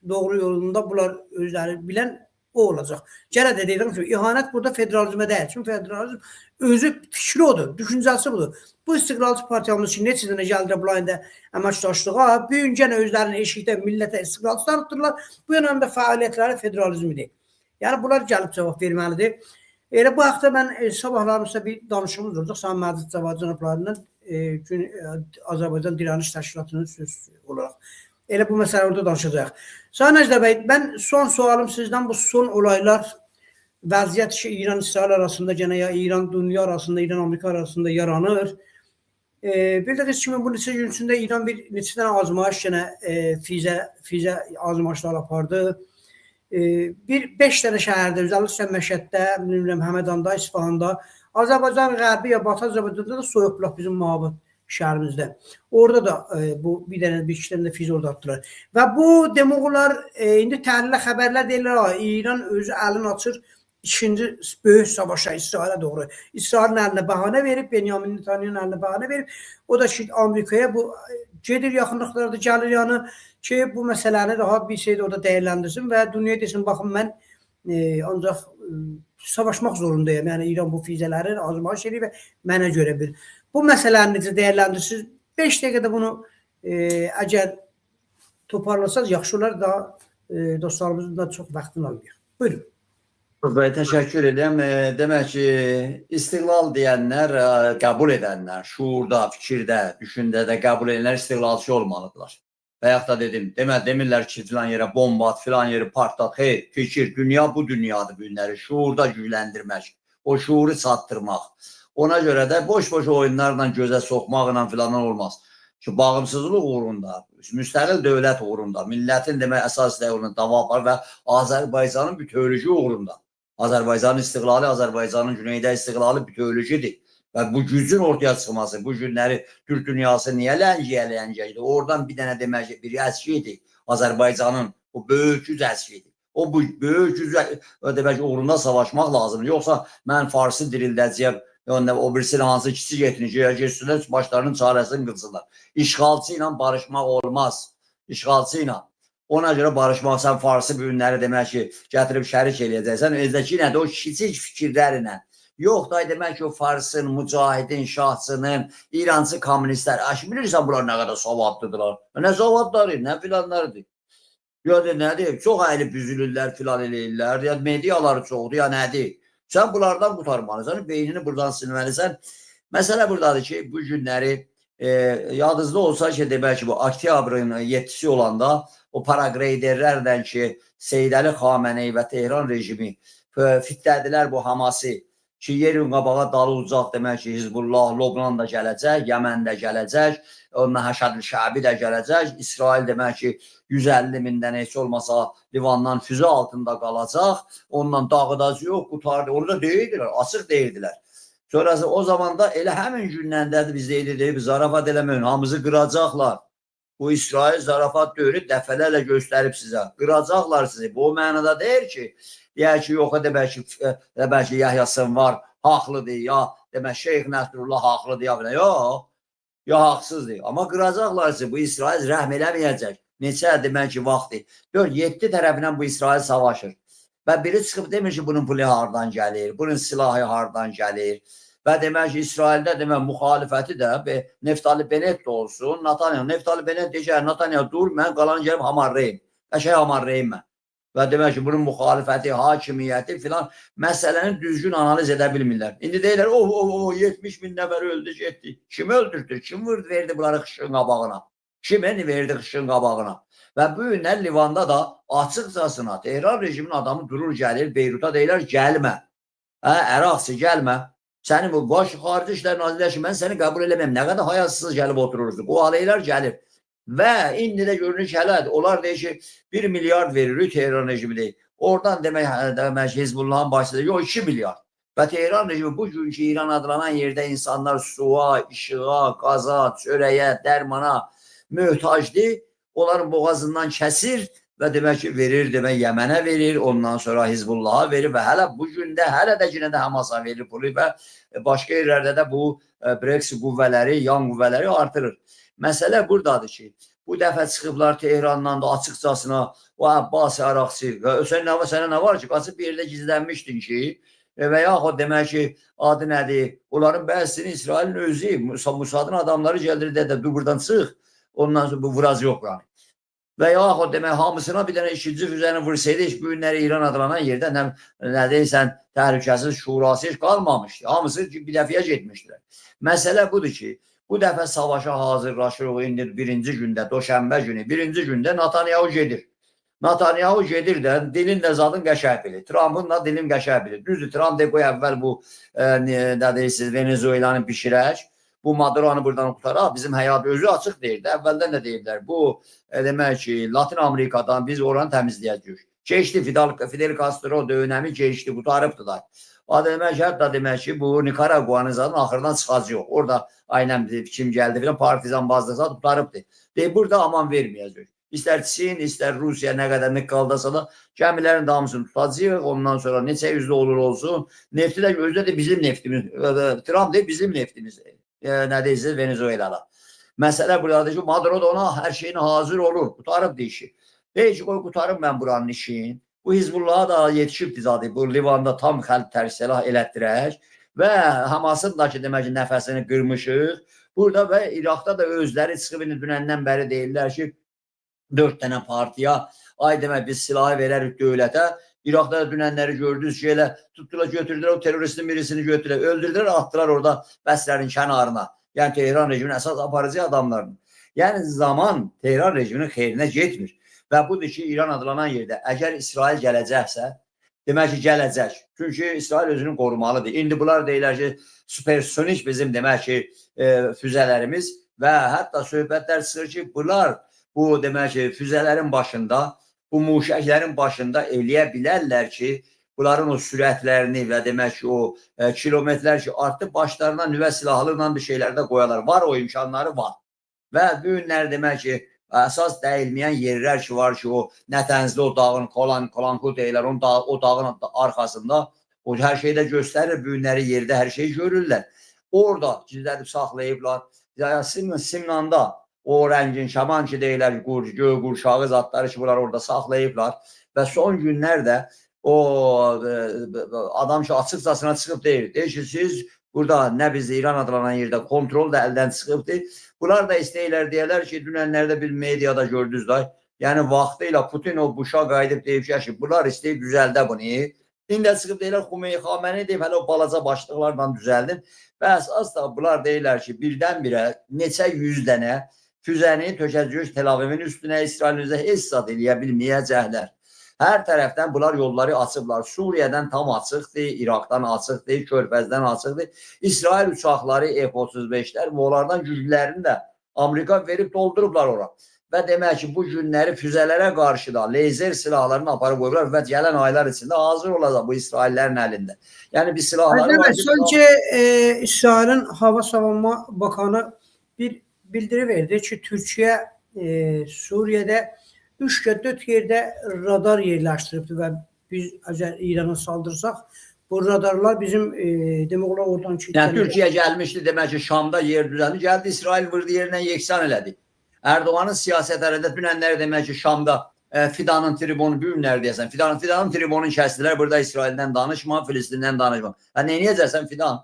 doğru yolunda bunlar özləri bilən o olacaq. Gələ də deyirəm ki, ihanət burada federalizmə deyil. Çünki federalizm özü fikri odur, düşüncəsi budur. Bu istiqlalçı partiyamız ki, neçə dənə gəldirə bulayında əməkdaşlığa, bu gün gənə özlərinin eşikdə millətə istiqlalçı tanıtdırırlar. Bu yönəmdə fəaliyyətləri federalizmidir. Yəni, bunlar gəlib cavab verməlidir. Elə bu haqda mən sabahlarımızda bir danışımız olacaq. Sayın Məcid Cavad cənablarından Azərbaycan Direniş Təşkilatının sözü olaraq. Elə bu məsələ orada danışacaq. Sayın Əjdər bəy, mən son sualım sizdən bu son olaylar, vəziyyət ki, İran-İsrail arasında, gene ya İran-Dünya arasında, İran-Amerika arasında yaranır. Bildiğiniz kimi bu neçə gün içində İran bir neçə dənə azmaş, gene füzə azmaşlar apardı. Bir 5 dənə şəhərdə, özellikle Məşəddə, Həmədanda, İsfahanda, Azərbaycan Qərbi ya Batı Azərbaycanda da soyublar bizim muhabbat şəhərimizdə. Orada da bu bir dənə, bir iki dənə də füzə orada atdılar. Və bu demək olar, indi təhlillə xəbərlər deyirlər, İran özü əlini açır, ikinci böyük savaşa İsrail'e doğru. İsrail'in eline bahane verip, Benjamin Netanyahu'nun eline bahane verip, o da şimdi Amerika'ya bu gelir yakınlıklarda gelir yani ki bu meseleni daha bir şey de orada değerlendirsin ve dünyaya desin bakın ben ancak savaşmak zorundayım. Yani İran bu füzelerin azmaş yeri ve mənə göre bir. Bu meseleni necə değerlendirsiniz? 5 dakikada bunu eğer toparlasanız yaxşı olar da dostlarımızın da çok vaxtını almıyor. Buyurun. Bəy, təşəkkür edirəm. Demək ki, istiqlal deyənlər, qəbul edənlər, şuurda, fikirdə, düşündədə qəbul edənlər istiqlalçı olmalıdırlar. Və yaxud da dedim, demirlər ki, filan yerə bomba at, filan yeri partlat. Hey, fikir, dünya bu dünyadır günləri. Şuurda gücləndirmək, o şuuru çatdırmaq. Ona görə də boş-boş oyunlarla gözə soxmaqla filan olmaz. Ki, bağımsızlıq uğrunda, müstəqil dövlət uğrunda, millətin demək əsas uğrunda dava var və Azərbaycanın bütövlüyü uğrunda. Azərbaycanın istiqlali, Azərbaycanın güneydə istiqlali bütövlüyüdür. Və bu gücün ortaya çıxması, bu günləri Türk dünyası niyə ləngiyələyəcəkdir? Oradan bir dənə demək bir əskidir. Azərbaycanın o böyük güc əskidir. O böyük güc demək uğrunda savaşmaq lazımdır. Yoxsa mən Farsı dirildəcəyəm, o birisinin hansı kiçik etnicəyə geçsinlər, başlarının çarəsini qılsınlar. İşğalçı ilə barışmaq olmaz. İşğalçı ilə. Ona görə barışmaqsan farsı bu günləri demək ki, gətirib şərik eləyəcəksən. Özdəki nədir? O kiçik fikirlərlə. Yox da demək ki, o farsın, mücahidin, şahçının, İrancı kommunistlər. Bilirsən bunlar nə qədər savadlıdırlar. Nə savadları, nə filanlardır. Ya da nədir? Çox əyilib büzülürlər, filan eləyirlər. Ya mediaları çoxdur, ya nədir? Sən bunlardan qurtarmalısan, beynini buradan silməlisən. Məsələ buradadır ki, bu günləri yadınızda olsa ki, demək ki, bu oktyabrın 7-si olanda o paraqreyderlərlə ki, Seyid Əli Xameneyi və Tehran rejimi fitdədilər bu Haması ki, yerin qabağa dalılacaq demək ki, Hizbullah, Lobnan da gələcək, Yəmən də gələcək, ondan Həşədül Şəbi də gələcək, İsrail demək ki, 150 mindən heç olmasa Livandan füzə altında qalacaq, ondan dağıdacaq, yox, qutardı, orada deyirdilər, açıq deyirdilər. Sonrası o zaman da elə həmin gündədir biz deyirik, zarafat eləməyin, hamımızı qıracaqlar. Bu İsrail zarafat dövrü dəfələrlə göstərib sizə. Qıracaqlar sizi. Bu mənada deyir ki, deyək ki, yox, demək ki, Yahya Sınvar haqlıdır, ya demək Şeyx Nəsrullah haqlıdır, ya belə, yox, ya haqsızdır. Amma qıracaqlar sizi. Bu İsrail rəhm eləməyəcək. Neçə demək ki, vaxtdır. 4-7 tərəfindən bu İsrail savaşır. Və biri çıxıb demir ki, bunun pulu hardan gəlir, bunun silahı hardan gəlir. Və demək ki, İsraildə demək müxalifəti də Neftali Bennett də olsun, Netanyahu. Neftali Bennett deyəcək, Netanyahu dur, mən qalanı gəlib hamarlayım. Qəşəng hamarlayım mən. Və demək ki, bunun müxalifəti, hakimiyyəti filan məsələni düzgün analiz edə bilmirlər. İndi deyirlər, 70 min nəfər öldü, getdi. Kim öldürdü? Kim verdi bunları xışın qabağına? Kim verdi xışın qabağına? Və bu günlər Livanda da açıqcasına Tehran rejiminin adamı durur, gəlir, Beyruta deyirlər, gəlmə. Əraqçı, gəlmə. Sənin bu baş xarici işlər nazirlər ki, mən səni qəbul eləməyəm. Nə qədər hayasız gəlib otururdu. Bu aleylər gəlir. Və indi də görünür ki, hələ onlar deyir ki, 1 milyard veririk Tehran rejimi deyir. Oradan demək Hizbullahın başladı. Yox, 2 milyard. Və Tehran rejimi bu günkü İran adlanan yerdə insanlar suya, işığa, qaza, çörəyə, dərmana möhtacdır. Onların boğazından kəsir və demək ki, verir, demək Yəmənə verir, ondan sonra Hizbullaha verir və hələ bu gündə, hələ də yenə də Hamasa verir pulu və başqa yerlərdə də bu Brexit qüvvələri, yan qüvvələri artırır. Məsələ buradadır ki, bu dəfə çıxıblar Tehrandan da açıqcasına o Abbas Əraqçı və sənə nə var ki, qaçıb bir yerdə gizlənmişdin ki, və yaxud demək ki, adı nədir, onların bəzisini İsrailin özü, Musadın adamları gəldirir, də dur buradan çıx. Ondan sonra bu vuracı yox buranı. Və yaxud demək, hamısına bir dənə ikinci füzəni vursaydı, heç bu günləri İran adlanan yerdə nə deyirsən, təhlükəsiz, şurası heç qalmamışdı. Hamısı bir dəfəyə getmişdilər. Məsələ budur ki, bu dəfə savaşa hazırlaşırıq. İndi birinci gündə, Doşənbə günü, birinci gündə Netanyahu gedir. Netanyahu gedir də, dilin də zadın qəşəng bilir. Trump'ın da dilin qəşəng bilir. Düzdür, Trump deyib, bu əvvəl bu, nə deyirsiniz, Venezuelanı bişirək. Bu Maduro'nu buradan qutaraq, bizim həyat özü açıq deyirdi. Əvvəldən də deyirlər, bu demək ki, Latin Amerikadan biz oranı təmizləyəcəyik. Keçdi, Fidel Castro dönəmi keçdi, qutarıbdılar. Demək ki, hətta demək ki, bu Nikaraguanın zadın axırdan çıxacaq. Orada aynən kim gəldi filan, partizan bazda zad qutarıbdı. Deyib, burada aman verməyəcək. İstər Çin, istər Rusiya nə qədər qaldasa da gəmilərin damısını tutacaq. Ondan sonra neçə yüzlü olur olsun. Nefti də özdə də bizim neftimiz. Trump deyib, bizim neftimiz. Nə deyirsiniz Venezuela'da. Məsələ buradadır ki, Maduro da ona hər şeyin hazır olur. Qutarıb deyişi. Deyir ki, qoy qutarım mən buranın işin. Bu Hizbullah'a da yetişib dizadı. Bu Livanda tam xəlq tərsilah elətdirək və Hamasın da ki, demək ki, nəfəsini qırmışıq. Burada və İraqda da özləri çıxıb dünəndən bəri deyirlər ki, 4 dənə partiya, ay demək biz silahı verərik dövlətə. İraqda dünənləri gördünüz ki, elə tutdular, götürdülər, o teröristin birisini götürdülər, öldürdülər, atdılar orada bəslərin kənarına. Yəni Tehran rejiminin əsas aparıcı adamlarını. Yəni zaman Tehran rejiminin xeyrinə getmir. Və budur ki, İran adlanan yerdə əgər İsrail gələcəksə, demək ki, gələcək. Çünki İsrail özünü qorumalıdır. İndi bunlar deyirlər ki, supersonik bizim demək ki, füzələrimiz və hətta söhbətlər çıxır ki, bunlar bu demək ki, füzələrin başında, bu muşəklərin başında eləyə bilərlər ki, bunların o sürətlərini və demək ki, o kilometrlər ki, artıq başlarına nüvə silahlarla bir şeylər də qoyalar. Var, o imkanları var. Və bu günlər demək ki, əsas dəyilməyən yerlər ki, var ki, o Nətənzli o dağın, Kolanku deyirlər, o dağın arxasında o hər şeyi də göstərir, bu günləri yerdə hər şeyi görürlər. Orada gizlədib saxlayıblar. Simnanda o rəngin şaman ki deyirlər, göy qurşağı zatları ki bunlar orada saxlayıblar və son günlərdə o adam ki açıqcasına çıxıb deyir ki siz burada nə biz İran adlanan yerdə kontrol da əldən çıxıbdır. Bunlar da istəyirlər deyirlər ki dünənlərdə bir mediada gördünüz də, yəni vaxtıyla Putin o Buşa qayıdıb deyib ki bunlar istəyib düzəldə bunu. İndi çıxıb deyirlər Xomeyni deyib hələ o balaca başlıqlarla düzəldin və əsas da bunlar deyirlər ki birdən-birə neçə 100 dənə füzəni tökəcək Tel Avivin üstünə, İsrailin üzrə heç zad eləyə bilməyəcəklər. Hər tərəfdən bunlar yolları açıblar. Suriyedən tam açıqdır, İraqdan açıqdır, Körfəzdən açıqdır. İsrail uçaqları F-35'lər və onlardan güclərini də Amerika verib doldurublar ora. Və demək ki, bu günləri füzələrə qarşı da lazer silahlarını aparıb qoyurlar və gələn aylar içində hazır olacaq bu İsraillərin əlində. Yəni bir silahları var. Sanki İsrailin Hava Savunma Bakanı bir bildiri verdi ki, Türkiye Suriye'də 3-4 yerdə radar yerləşdiribdir və biz əgər İrana saldırsaq, bu radarlar bizim demək olar oradan ki... Yəni Türkiye gəlmişdi, demək ki, Şamda yer düzəldi, gəldi İsrail vurdu yerindən yeksan elədi. Erdoğan'ın siyasətlərində dünənlər demək ki, Şamda Fidanın tribunu büyümlər deyəsən. Fidanın tribununu kəsdilər, burada İsraildən danışma, Filistindən danışma. Neyəcəksən Fidan?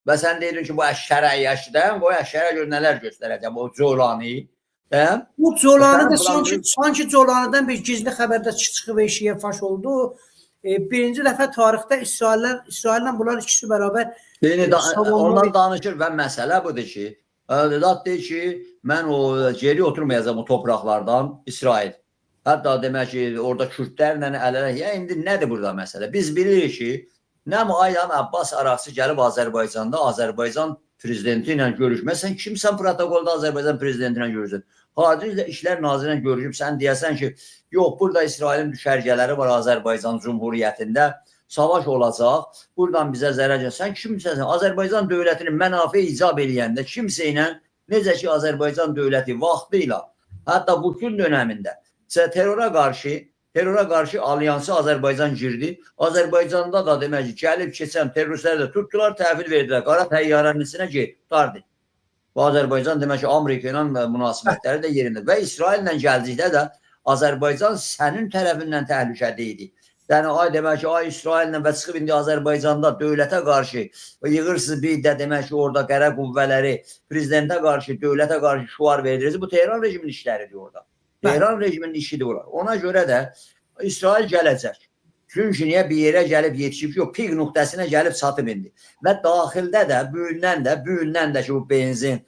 Və sən deyirdin ki, bu əşşərə yaşıdan, qoy əşşərə gör nələr göstərəcəm, o Colanı. Bu Colanı da sanki Colanıdan bir gizli xəbərdə çıxıb eşiyə faş oldu. Birinci dəfə tarixdə İsraillə bunlar ikisi bərabər onlar danışır və məsələ budur ki, deyir ki, mən o geri oturmayacağım o topraklardan İsrail. Hətta demək ki, orada Kürdlərlə əl-ələ, indi nədir burada məsələ? Biz bilirik ki, nə Ayhan Abbas Araqçı gəlib Azərbaycanda, Azərbaycan prezidenti ilə görüşməsən, kimsən protokolda Azərbaycan prezidenti ilə görüşsən? Xarici İşlər Naziri ilə görüşüb, sən deyəsən ki, yox, burada İsrailin düşərgələri var Azərbaycan Cumhuriyyətində, savaş olacaq, buradan bizə zərər gəlsin. Sən kimsən? Azərbaycan dövlətinin mənafe icab eləyəndə kimsə ilə, necə ki, Azərbaycan dövləti vaxtıyla, hətta bu gün dönəmində terrora qarşı alyansı Azərbaycan girdi. Azərbaycanda da demək ki, gəlib keçən teröristləri də tutdular, təhvil verdilər. Qara təyyarənin içinə tutardı. Bu Azərbaycan demək ki, Amerika ilə münasibətləri də yerində. Və İsraillə gəldikdə də Azərbaycan sənin tərəfindən təhlükədə idi. Yəni, demək ki, İsraillə və çıxıb indi Azərbaycanda dövlətə qarşı yığırsınız bir də demək ki, orada qərə qüvvələri prezidentə qarşı, dövlətə qarşı şuar verdirirsiniz. Bu Tehran rejiminin işləridir orada. Tehran rejiminin işidir olar. Ona görə də İsrail gələcək. Çünki niyə bir yerə gəlib yetişib, yox, pik nöqtəsinə gəlib çatıb indi. Və daxildə də, büyündən də ki, bu benzin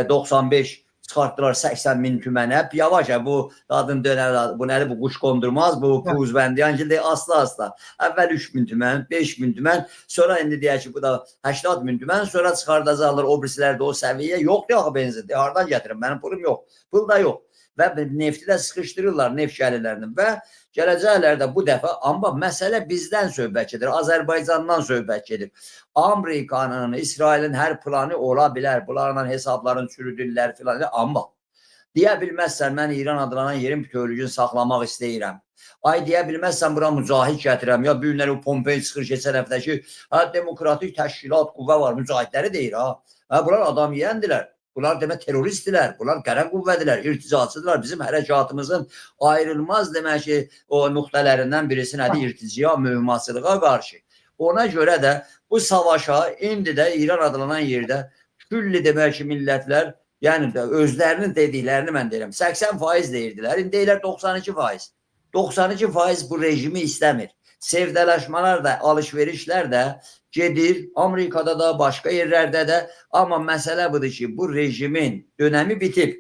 95 çıxartdılar 80 min tümənə. Yavaş bu adın dönər, bu nədir, bu quş qondurmaz, bu uzbəndiyan ki, asla. Əvvəl 3 min tümən, 5 min tümən, sonra indi deyək ki, bu da 80 min tümən, sonra çıxardacaqlar o birisilərdə o səviyyə. Yoxdur axı benzin, hardan gətirim, mənim pulum yox, pul da yox. Və nefti də sıxışdırırlar neft gəlirlərini və gələcəklərdə bu dəfə, amma məsələ bizdən söhbət gedir, Azərbaycandan söhbət gedir. Amerikanın, İsrailin hər planı ola bilər, bunlarla hesablarını çürüdürlər filan, amma deyə bilməzsən, mən İran adlanan yerin bütövlüyünü saxlamaq istəyirəm. Deyə bilməzsən, bura mücahid gətirəm, ya bu günləri Pompei çıxır keçən həftəki, demokratik təşkilat, qüvvə var, mücahidləri deyir, bunlar adam yiyəndilər. Bunlar demək teröristdirlər, bunlar qərə qüvvədirlər, irticacıdırlar. Bizim hərəkatımızın ayrılmaz demək ki, o nöqtələrindən birisi nədir? İrtica, mühümmatçılığa qarşı. Ona görə də bu savaşa indi də İran adlanan yerdə külli demək ki, millətlər, yəni özlərinin dediklərini mən deyirəm, 80% deyirdilər, indi deyirlər 92%. 92% bu rejimi istəmir. Sevdələşmələr də, alışverişlər də gedir, Amerikada da, başqa yerlərdə də, amma məsələ budur ki, bu rejimin dönəmi bitib.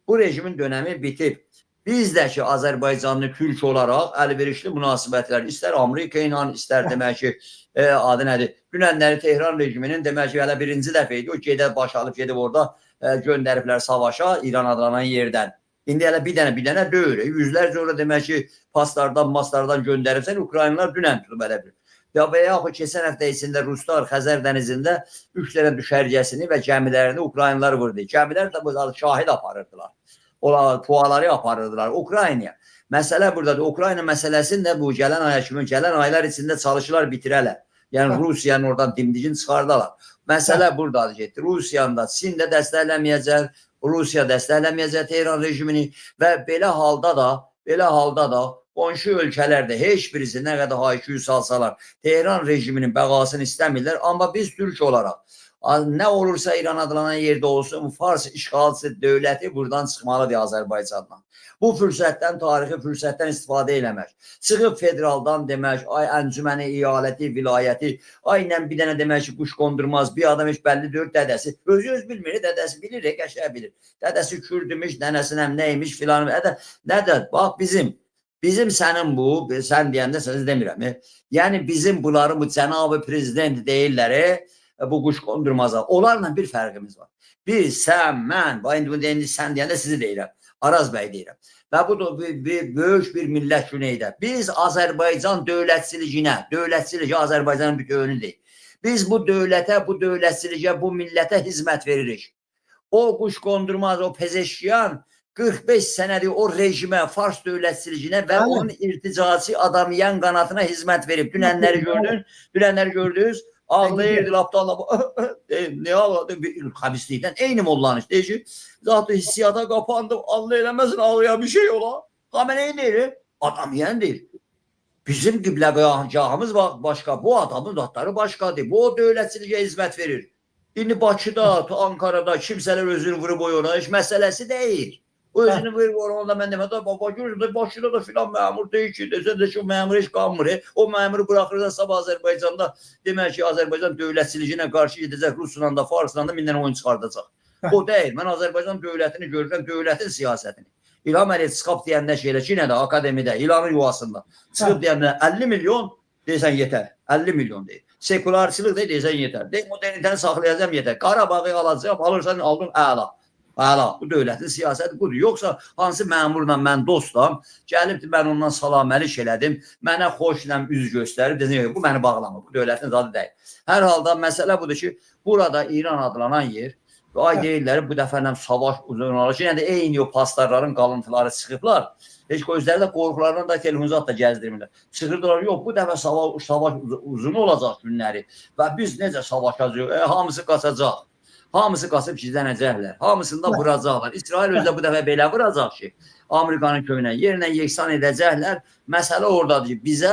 Bu rejimin dönəmi bitib. Biz də ki, Azərbaycanlı Türk olaraq əlverişli münasibətlər, istər Amerika ilə, istər demək ki, adı nədir? Dünənləri Tehran rejiminin demək ki, hələ birinci dəfə idi, o gedib baş alıb, gedib orada göndəriblər savaşa İran adlanan yerdən. İndi hələ bir dənə döyür. Yüzlərcə orada demək ki, maslardan göndəribsən, Ukraynalar dünən tutub elə bir. Və yaxud keçən həftə içində Ruslar Xəzər dənizində 3 dənə düşərgəsini və gəmilərini Ukraynalar vurdu. Gəmilər də bu şahid aparırdılar. Puaları aparırdılar Ukraynaya. Məsələ buradadır. Ukrayna məsələsində bu gələn aylar içində çalışırlar bitirələr. Yəni Rusiyanın oradan dimdigin çıxardalar. Məsələ buradadır ki, Rusiyanın da Çin də dəstəkləməyəcək, Rusiya dəstəkləməyəcək Tehran rejimini və belə halda da qonşu ölkələrdə heç birisi nə qədər hayküyü salsalar Tehran rejiminin bəqasını istəmirlər. Amma biz Türk olaraq nə olursa İran adlanan yerdə olsun Fars işğalçı dövləti buradan çıxmalıdır Azərbaycandan. Bu fürsətdən, tarixi fürsətdən istifadə eləmək. Çıxıb federaldan demək, ay əncüməni, eyaləti, vilayəti, ay nə bir dənə demək ki, quş qondurmaz, bir adam heç bəlli deyir, dədəsi. Öz bilmir, dədəsi bilir, qəşəng bilir. Dədəsi kürdümüş, nənəsinəm nəymiş filan. Nədir? Bax bizim sənin bu, sən deyəndə sənə demirəm. Yəni bizim bunları bu cənabı prezident deyirlər, bu quş qondurmazlar. Onlarla bir fərqimiz var. Biz, sən, mən, indi sən deyəndə sizi deyirəm. Araz bəy deyirəm. Və bu da böyük bir millət güneydə. Biz Azərbaycan dövlətçiliyi Azərbaycanın bütövünü deyil. Biz bu dövlətə, bu dövlətçiliyə, bu millətə hizmət veririk. O quş qondurmaz, o pezeşkiyan 45 sənədir o rejimə, Fars dövlətçiliyinə və onun irticacı adamiyən qanatına hizmət verib. Dünənləri gördünüz. Ağlayırdı, laptalla, ne ağladı? Xəbislikdən eyni mollanış. Deyir ki, zaten hissiyata qapandım, Allah eləməsin, ağlayan bir şey ola. Xameneyi deyir, adam yən deyir. Bizim qibləgahımız başqa, bu adamın zatları başqadır. Bu o dövlətçiliyə hizmət verir. İndi Bakıda, Ankara'da kimsələr özünü vurub oyuna, heç məsələsi deyil. O özünü vurub oyuna, mən demədə, Bakıda da filan məmur deyil ki, desən də ki, o məmur heç qalmır. O məmuru bıraxırsan sabah Azərbaycanda, demək ki, Azərbaycan dövlətçiliyinə qarşı gedəcək, Rusla da, Farsla da mindən oyun çıxardacaq. O deyil, mən Azərbaycan dövlətini görürəm, dövlətin siyasətini. İlham Əliyev çıxıb deyəndə şeylə ki, nədə, akademide, İlhanın yuvasında, çıxıb deyəndə 50 milyon deyəsən yetər, 50 milyon deyir. Sekularçılıq deyəsən yetər. Deyək, modernitəni saxlayacağım yetər. Qarabağı alacağım, alırsan, aldın, əla. Əla, bu dövlətin siyasəti budur. Yoxsa hansı məmurla mən dostam, gəlibdir, mən ondan salaməlik elədim, mənə xoşla üz göstərib, dedim, bu məni bağlamır, bu dövlətin zadı deyil. Hər halda məsələ budur ki, burada İran adlanan yer, ay deyirlər, bu dəfə savaş uzun olur ki, yəni eyni o pastarların qalıntıları çıxıblar. Heç gözləri də qorxularından da telefonzat da gəzdirmirlər. Çıxırdılar, yox, bu dəfə savaş uzun olacaq günləri və biz necə savaşacaq, hamısı qaçacaq. Hamısı qaçıb gizlənəcəklər. Hamısını da vuracaqlar. İsrail özü də bu dəfə belə vuracaq ki, Amerikanın köyünə yerlə yeksan edəcəklər. Məsələ oradadır ki, bizə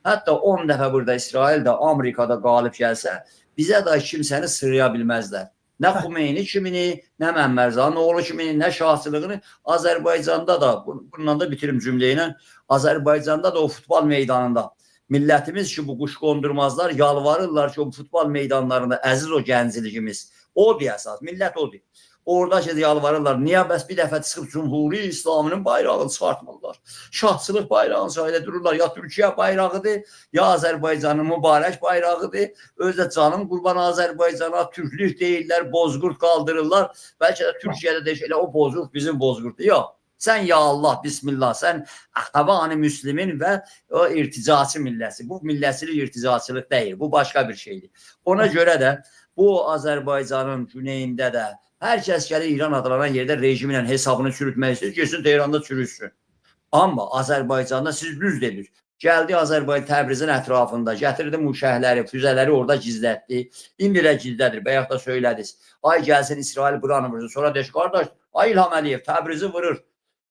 hətta 10 dəfə burada İsrail də Amerikada qalib gəlsə, bizə də kimsəni sıraya bilməzlər. Nə Xumeyni kimini, nə Məmmərzanin oğlu kimini, nə şahçılığını Azərbaycanda da, bununla da bitirim cümlə ilə, Azərbaycanda da o futbol meydanında millətimiz ki, bu quş qondurmazlar, yalvarırlar ki, o futbol meydanlarında əziz o gənciliyimiz, odur əsas, millət odur. Orada ki, yalvarırlar, niyə bəs bir dəfə çıxıb Cumhuri İslamının bayrağını çıxartmırlar? Şahçılıq bayrağını sayıda dururlar, ya Türkiyə bayrağıdır, ya Azərbaycanın mübarək bayrağıdır, özdə canım qurban Azərbaycana, Türklük deyirlər, bozqurt qaldırırlar, bəlkə də Türkiyədə də elə o bozqurt bizim bozqurtdur, yox. Sən ya Allah, bismillah, sən Əhtabani Müslimin və o irticaçı milləsi. Bu milləsilik irticaçılıq deyil, bu başqa bir şeydir. Ona görə də bu Azərbaycanın güneyində də hər kəs gəlir İran adlanan yerdə rejimlə hesabını çürütmək istəyir, geçsin Tehranda çürütsün. Amma Azərbaycanda siz düz dedir. Gəldi Azərbaycan Təbrizin ətrafında, gətirdi müşəhləri, füzələri orada gizlətdi. İndi də gizlədir, bayaq da söylədiniz. Ay gəlsin İsrail buranı vurur. Sonra deş, qardaş, ay İlham Əliyev Təbrizi vurur.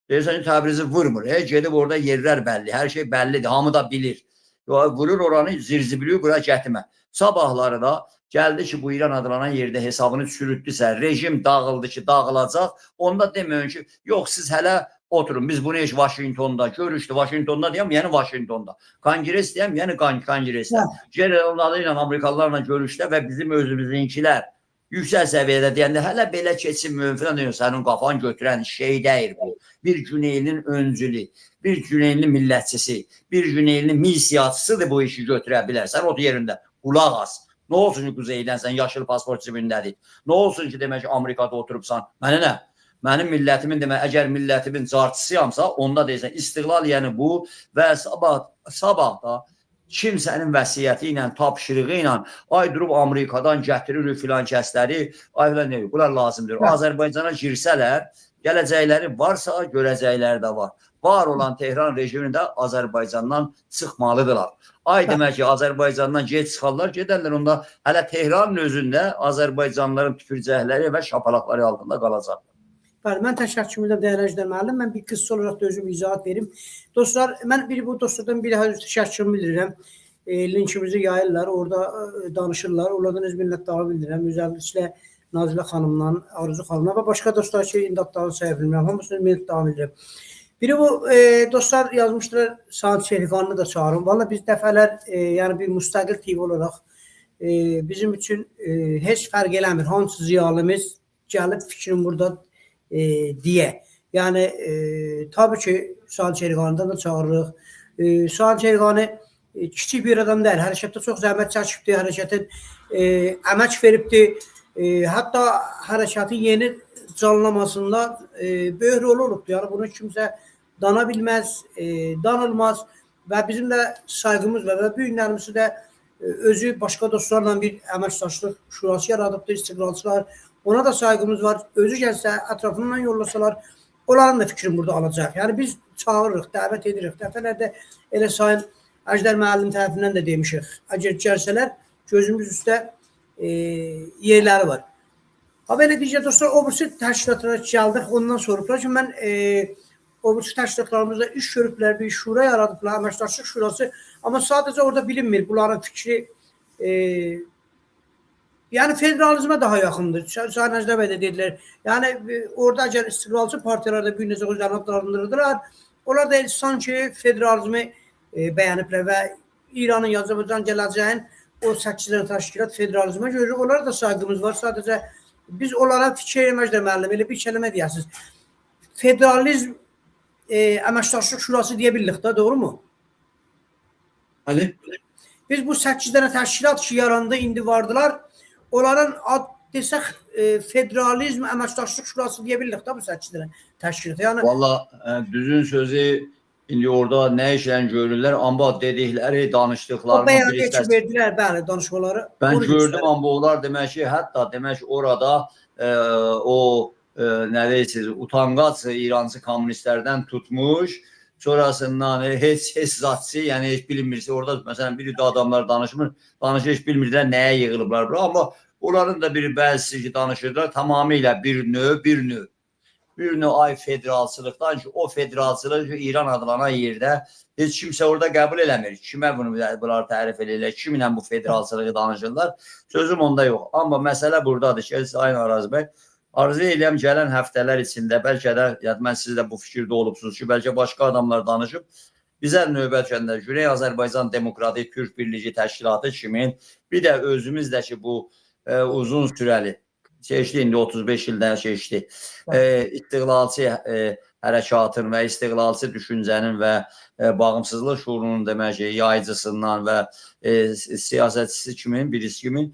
Deyirsən ki, Təbrizi vurmur. Gedib orada yerlər bəlli, hər şey bəllidir, hamı da bilir. Vurur oranı, zirzibiliyor, bura gətirmə. Sabahları da gəldi ki, bu İran adlanan yerdə hesabını çürütdüsə, rejim dağıldı ki, dağılacaq. Onda deməyin ki, yox, siz hələ oturun. Biz bunu heç Vaşintonda görüşdü. Vaşintonda deyəm, yəni Vaşintonda. Kongres deyəm, yəni kongresdə. Generalları ilə, Amerikalılarla görüşdə və bizim özümüzünkilər yüksək səviyyədə deyəndə hələ belə keçin mümkün deyil. Sənin qafan götürən şey deyil bu. Bir Güneylinin öncülü, bir Güneylinin millətçisi, bir Güneylinin missiyaçısıdır bu işi götürə bilər. Sən o yerində qulaq as. Nə olsun ki, Quzeydən sən yaşıl pasport cibindədir? Nə olsun ki, demək ki, Amerikada oturubsan? Mənə nə? Mənim millətimin demək, əgər millətimin carçısıyamsa, onda deyirsən, istiqlal yəni bu və sabah da kimsənin vəsiyyəti ilə, tapşırığı ilə, ay durub Amerikadan gətiririk filan kəsləri, ay filan deyir, bunlar lazımdır. Azərbaycana girsələr, gələcəkləri varsa, görəcəkləri də var. Var olan Tehran rejimini də Azərbaycandan çıxmalıdırlar. Ay demək ki, Azərbaycandan gec çıxarlar, gedərlər, onda hələ Tehranın özündə Azərbaycanlıların tüpürcəkləri və şapalaqları altında qalacaq. Bəli, mən təşəkkür edirəm dəyərli izləyicilər müəllim. Mən bir qısa olaraq da özüm izahat verim. Dostlar, mən bu dostlardan bir daha təşəkkürümü bildirirəm. Linkimizi yayırlar, orada danışırlar. Onlardan öz minnətdarlıq bildirirəm. Özəlliklə Nazilə xanımdan, Arzu xanımdan və başqa dostlar ki, imdadlarını saya bilmirəm. Hamısını minnətdarlıq bildirirəm. Biri bu dostlar yazmışlar, Saat Şehriqanını da çağırın. Valla biz dəfələr, yəni bir müstəqil TV olaraq bizim üçün heç fərq eləmir. Hansı ziyalimiz gəlib fikrini burada deyə. Yəni tabii ki, Saat Şehriqanıdan da çağırırıq. Saat Şehriqanı kiçik bir adam deyil. Hərəkətdə çox zəhmət çəkibdir, hərəkətin əmək veribdir. Hətta hərəkətin yeni canlamasında böyük rol olubdur. Yəni bunu kimsə dana bilməz, danılmaz və bizim də saygımız var və bu günlərimizi də özü başqa dostlarla bir əməkdaşlıq şurası yaradıbdır, istiqlalçılar. Ona da saygımız var. Özü gəlsə, ətrafından yollasalar, onların da fikrini burada alacaq. Yəni biz çağırırıq, dəvət edirik. Dəfələrdə elə Sayın Əjdər müəllim tərəfindən də demişik. Əgər gəlsələr, gözümüz üstə yerləri var. Ha belə deyəcək dostlar, o birisi təşkilatlara gəldik. Ondan sonra ki, mən o birisi təşkilatlarımızda iş görüblər, bir şura yaradıblar, əməkdaşlıq şurası. Amma sadəcə orada bilinmir. Bunların fikri yəni federalizmə daha yaxındır. Sayın Əjdər bəy də dedilər. Yəni orada əgər istiqlalçı partiyalarda bir necə özlərini adlandırırdılar, onlar da sanki federalizmi bəyəniblər və İranın, Azərbaycan gələcəyin o 8 dənə təşkilat federalizmə görə onlara da saygımız var. Sadəcə biz onlara fikir Əjdər müəllim elə bir kəlmə deyəsiniz. Federalizm əməkdaşlıq şurası deyə bildik də, doğru mu? Bəli. Biz bu 8 dənə təşkilat ki yarandı, indi vardılar. Onların ad desək federalizm əməkdaşlıq şurası deyə bildik də bu 8 dənə təşkilat. Yəni Valla düzün sözü indi orada nə işlə görürlər, amma dedikləri, danışdıqlarını o bəyan geçib verdilər, bəli, danışmaları. Ben gördüm amma onlar demək ki, hətta demək orada o nə deyirsiniz, utanqaç İrancı kommunistlərdən tutmuş, sonrasından heç zatçı, yəni heç bilinmirsə orada məsələn bir adamlar danışmır, heç bilmirlər nəyə yığılıblar. Amma onların da bir bəzisi ki danışırlar, tamamilə bir növ ay federalçılıqdan ki, o federalçılıq İran adlanan yerdə heç kimsə orada qəbul eləmir. Kimə bunlar tərif edirlər, kiminlə bu federalçılığı danışırlar, sözüm onda yox. Amma məsələ buradadır ki, Sayın Araz bəy, arzu edirəm gələn həftələr içində, bəlkə də mən siz də bu fikirdə olubsunuz ki, bəlkə başqa adamlar danışıb, bizə növbət gəndə Güney Azərbaycan Demokratik Türk Birliyi Təşkilatı kimi, bir də özümüz də ki, bu uzun sürəli, keçdi, indi 35 ildən keçdi, istiqlalçı hərəkatın və istiqlalçı düşüncənin və bağımsızlıq şuurunun demək ki, yayıcısından və siyasətçisi kimin, birisi kimin,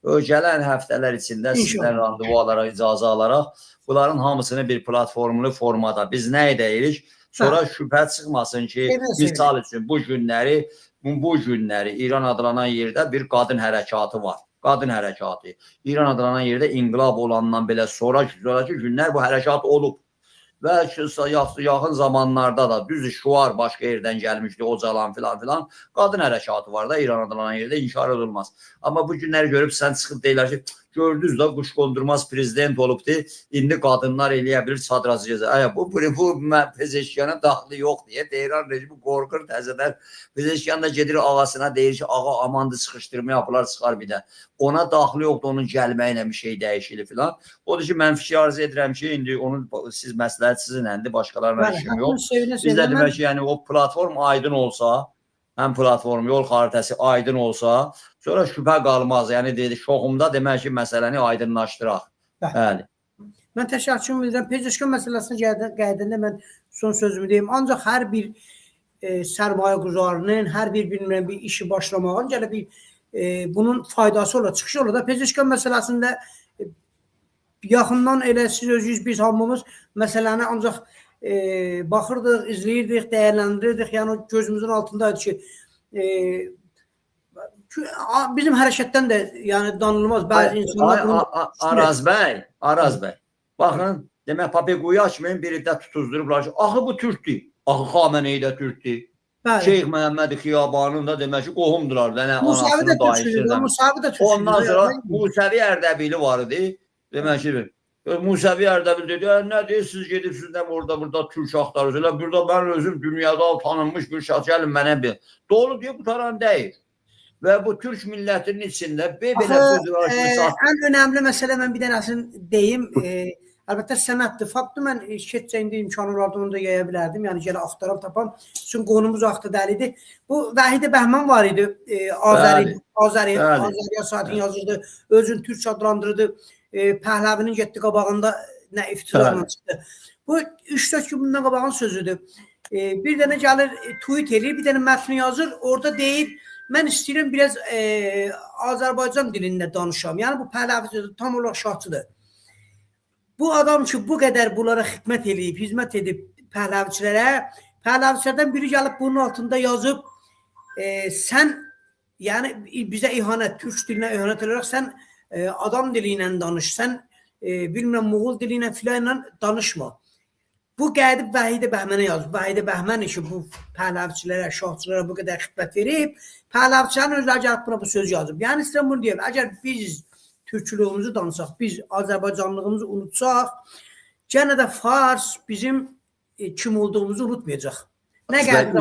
gələn həftələr içində sizdən randevu alaraq, icazə alaraq, bunların hamısını bir platformlu formada biz nə edəyirik? Sonra şübhə çıxmasın ki, misal üçün bu günləri İran adlanan yerdə bir qadın hərəkatı var. Qadın hərəkatı. İran adlanan yerdə inqilab olandan belə sonraki günlər bu hərəkat olub. Və yaxın zamanlarda da düz şuar başqa yerdən gəlmişdi, Ocalan filan. Qadın hərəkatı var da İran adlanan yerdə, inkar edilmez. Amma bu günləri görüb sən çıxıb deyirlər ki, gördünüz da quş qondurmaz prezident olubdu, indi qadınlar eləyə bilir sadrazı cəza. Bu Pezeşkiyanın daxili yox deyə Tehran rejimi qorxur təzədən. Pezeşkiyan da gedir ağasına deyir ki, ağa amandı sıxışdırma yapılar çıxar bir də. Ona daxili yoxdur, onun gəlməklə bir şey dəyişilir filan. Odur ki, mən fikir arzu edirəm ki, indi onun siz məsləhət sizinlədir, başqalarına işim yox. Bizdə demək ki, yəni o platform aydın olsa, həm platform yol xaritəsi aydın olsa, sonra şübhə qalmaz. Yəni dedi, şoxumda demək ki, məsələni aydınlaşdıraq. Bəli. Mən təşəkkür edirəm. Pezeşkan məsələsinə qayıdanda mən son sözümü deyim. Ancaq hər bir sərmayə quzarının, hər bir işi başlamağın gələ bir bunun faydası ola, çıxışı ola da Pezeşkan məsələsində yaxından elə siz özünüz biz hamımız məsələni ancaq baxırdıq, izləyirdik, dəyərləndirirdik. Yəni gözümüzün altındaydı ki, bizim hərəkətdən də yəni danılmaz bəzi insanlar. Araz bəy. Baxın, demək Papequyu açmayın, biri də tutuzdurublar ki, axı bu Türkdür. Axı Xameneyi də Türkdür. Şeyx Məhəmməd Xiyabanın da demək ki, qohumdular. Musavi də Türkdür. Ondan sonra Musavi Ərdəbili var idi. Demək ki, Musevi Ərdəbil dedi, nə deyirsiniz, gedibsiniz də burada Türk axtarırsınız. Burada mən özüm dünyada tanınmış bir şəxs, gəlin mənə bir. Doğru diyor, bu taran deyil. Və bu Türk millətinin içində belə ən önəmli məsələ mən bir dənəsini deyim. Əlbəttə sənətdir, faktdır. Mən keçəcəyində imkanım vardı, onu da yaya bilərdim. Yəni gələ axtaram, tapam. Çünki qonumuz axtı dəlidir. Bu Vəhidə Bəhmən var idi. Azəriya saatini yazırdı. Özünü Türk adlandırdı. Pəhləvinin getdi qabağında nə iftiralarla çıxdı. Bu 3-4 gün bundan qabağın sözüdür. Bir dənə gəlir, tweet edir, bir dənə mətni yazır. Orada deyir, mən istəyirəm biraz Azərbaycan dilində danışam. Yəni bu Pəhləvi tam olaraq şahçıdır. Bu adam ki, bu qədər bunlara xidmət edib, hizmət edib Pəhləviçilərdən biri gəlib bunun altında yazıb, sən, yəni bizə ihanət, Türk dilinə ihanət edərək, sən adam dili ilə danış, sən bilmirəm, Moğol dili ilə filan ilə danışma. Bu gəlib Vəhidə Bəhmənə yazıb. Vəhidə Bəhmən ki, bu Pəhləviçilərə, şahçılara bu qədər xidmət verib, Pəhləviçilərin özləri gəlib buna bu söz yazıb. Yəni istəyirəm bunu deyəm, əgər biz türkçülüğümüzü danışaq, biz Azərbaycanlığımızı unutsaq, gənə də Fars bizim kim olduğumuzu unutmayacaq. Nə gəldi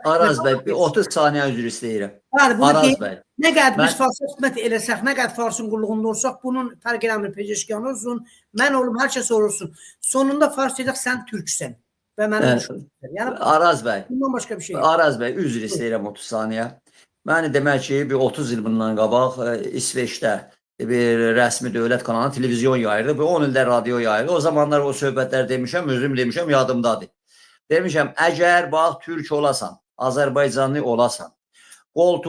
Araz bəy, 30 saniyə üzr istəyirəm. Araz bəy. Nə gəldi biz Farsa xidmət eləsək, nə gəldi Farsın qulluğunda olsaq, bunun fərq eləmir, peşəşkan olsun, mən olum, hər kəs olursun. Sonunda Fars deyəcək, sən türksən. Və mənim yəni, Araz bəy, bundan başqa bir şey. Araz bəy, üzr istəyirəm 30 saniyə. Məni demək ki, bir 30 il bundan qabaq İsveçdə bir rəsmi dövlət kanalı televizyon yayırdı. 10 ildə radio yayırdı. O zamanlar o söhbətlər demişəm, özüm demişəm, yadımdadır. Demişəm, əgər bax, Türk olasan, Azərbaycanlı olasan, bu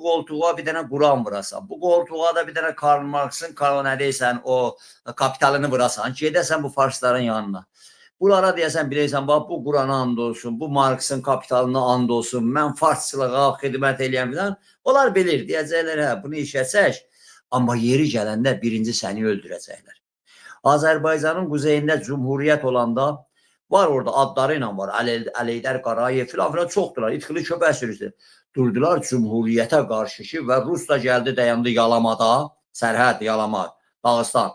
qoltuğa bir dənə Quran vurasan, bu qoltuğa da bir dənə Karl Marx'ın, nə deysən, o kapitalını vurasan, gedəsən bu Farsların yanına. Bunlara deyəsən, biləysən, bax, bu Qurana and olsun, bu Marx'ın kapitalına and olsun, mən farsçılığa xidmət eləyəm filan. Onlar bilir, deyəcəklər, hə, bunu işəsək, amma yeri gələndə birinci səni öldürəcəklər. Azərbaycanın quzeyində cumhuriyyət olanda var orada adları ilə var. Əleydər Qarayev filan çoxdular. İtxili köpək sürüsü. Durdular cumhuriyyətə qarşı ki və Rus da gəldi dayandı Yalamada. Sərhəd, Yalama, Dağıstan.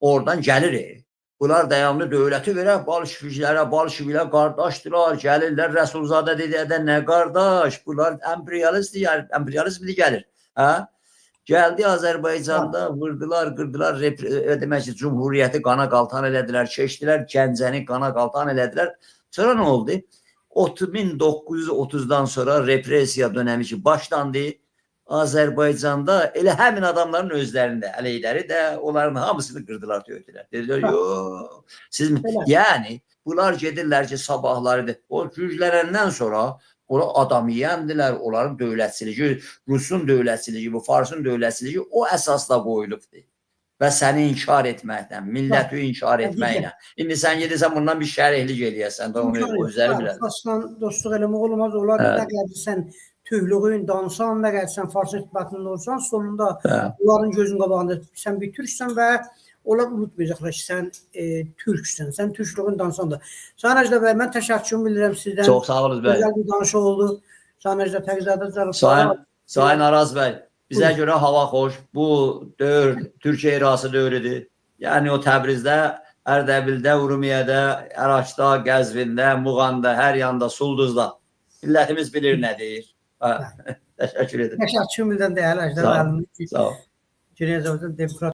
Oradan gəlir. Bunlar dayandı dövləti verək Balşivilərə qardaşdılar. Gəlirlər Rəsulzadə dedi, nə qardaş? Bunlar emperyalist gəlir. Gəldi Azərbaycanda, vurdular, qırdılar, demək ki, cumhuriyyəti qana qaltan elədilər, keçdilər, Gəncəni qana qaltan elədilər. Sonra nə oldu? 1930-dan sonra repressiya dönəmi ki, başlandı. Azərbaycanda elə həmin adamların özlərində, Əleydəri də, onların hamısını qırdılar, döydülər. Dedilər, yox, siz mi? Yəni, bunlar gedirlər ki, sabahları, o güclənəndən sonra ora adam yiyəndilər, onların dövlətçiliyi, Rusun dövlətçiliyi, bu Farsın dövlətçiliyi o əsasla qoyulubdur. Və səni inkar etməklə, milləti inkar etməklə. İndi sən gedirsən, bundan bir şərihlik eləyəsən, da onu özləri bilər. Farsla dostluq eləmək olmaz, onlar nə qədər sən tühlüğün, dansan, nə qədər sən Fars etibatında olsan, sonunda onların gözün qabağında sən bir türksən və onlar unutmayacaqlar ki, sən türksən, sən türklüğün dansan da. Sayın Əcdə bəy, mən təşəkkürümü bildirəm sizdən. Çox sağ olunuz bəy. Gözəl bir danışı oldu. Sayın Əcdə Təqizədə Sayın Araz bəy, bizə görə hava xoş. Bu dövr Türkiyə irası dövrüdür. Yəni o Təbrizdə, Ərdəbildə, Urumiyədə, Əraçda, Qəzvində, Muğanda, hər yanda, Sulduzda. Millətimiz bilir nə deyir. Təşəkkür edirəm. Təşəkkürümü bildirəm dəyərli Əcdə bəy. Sağ ol. Cüneyt Zəvzən Demokrat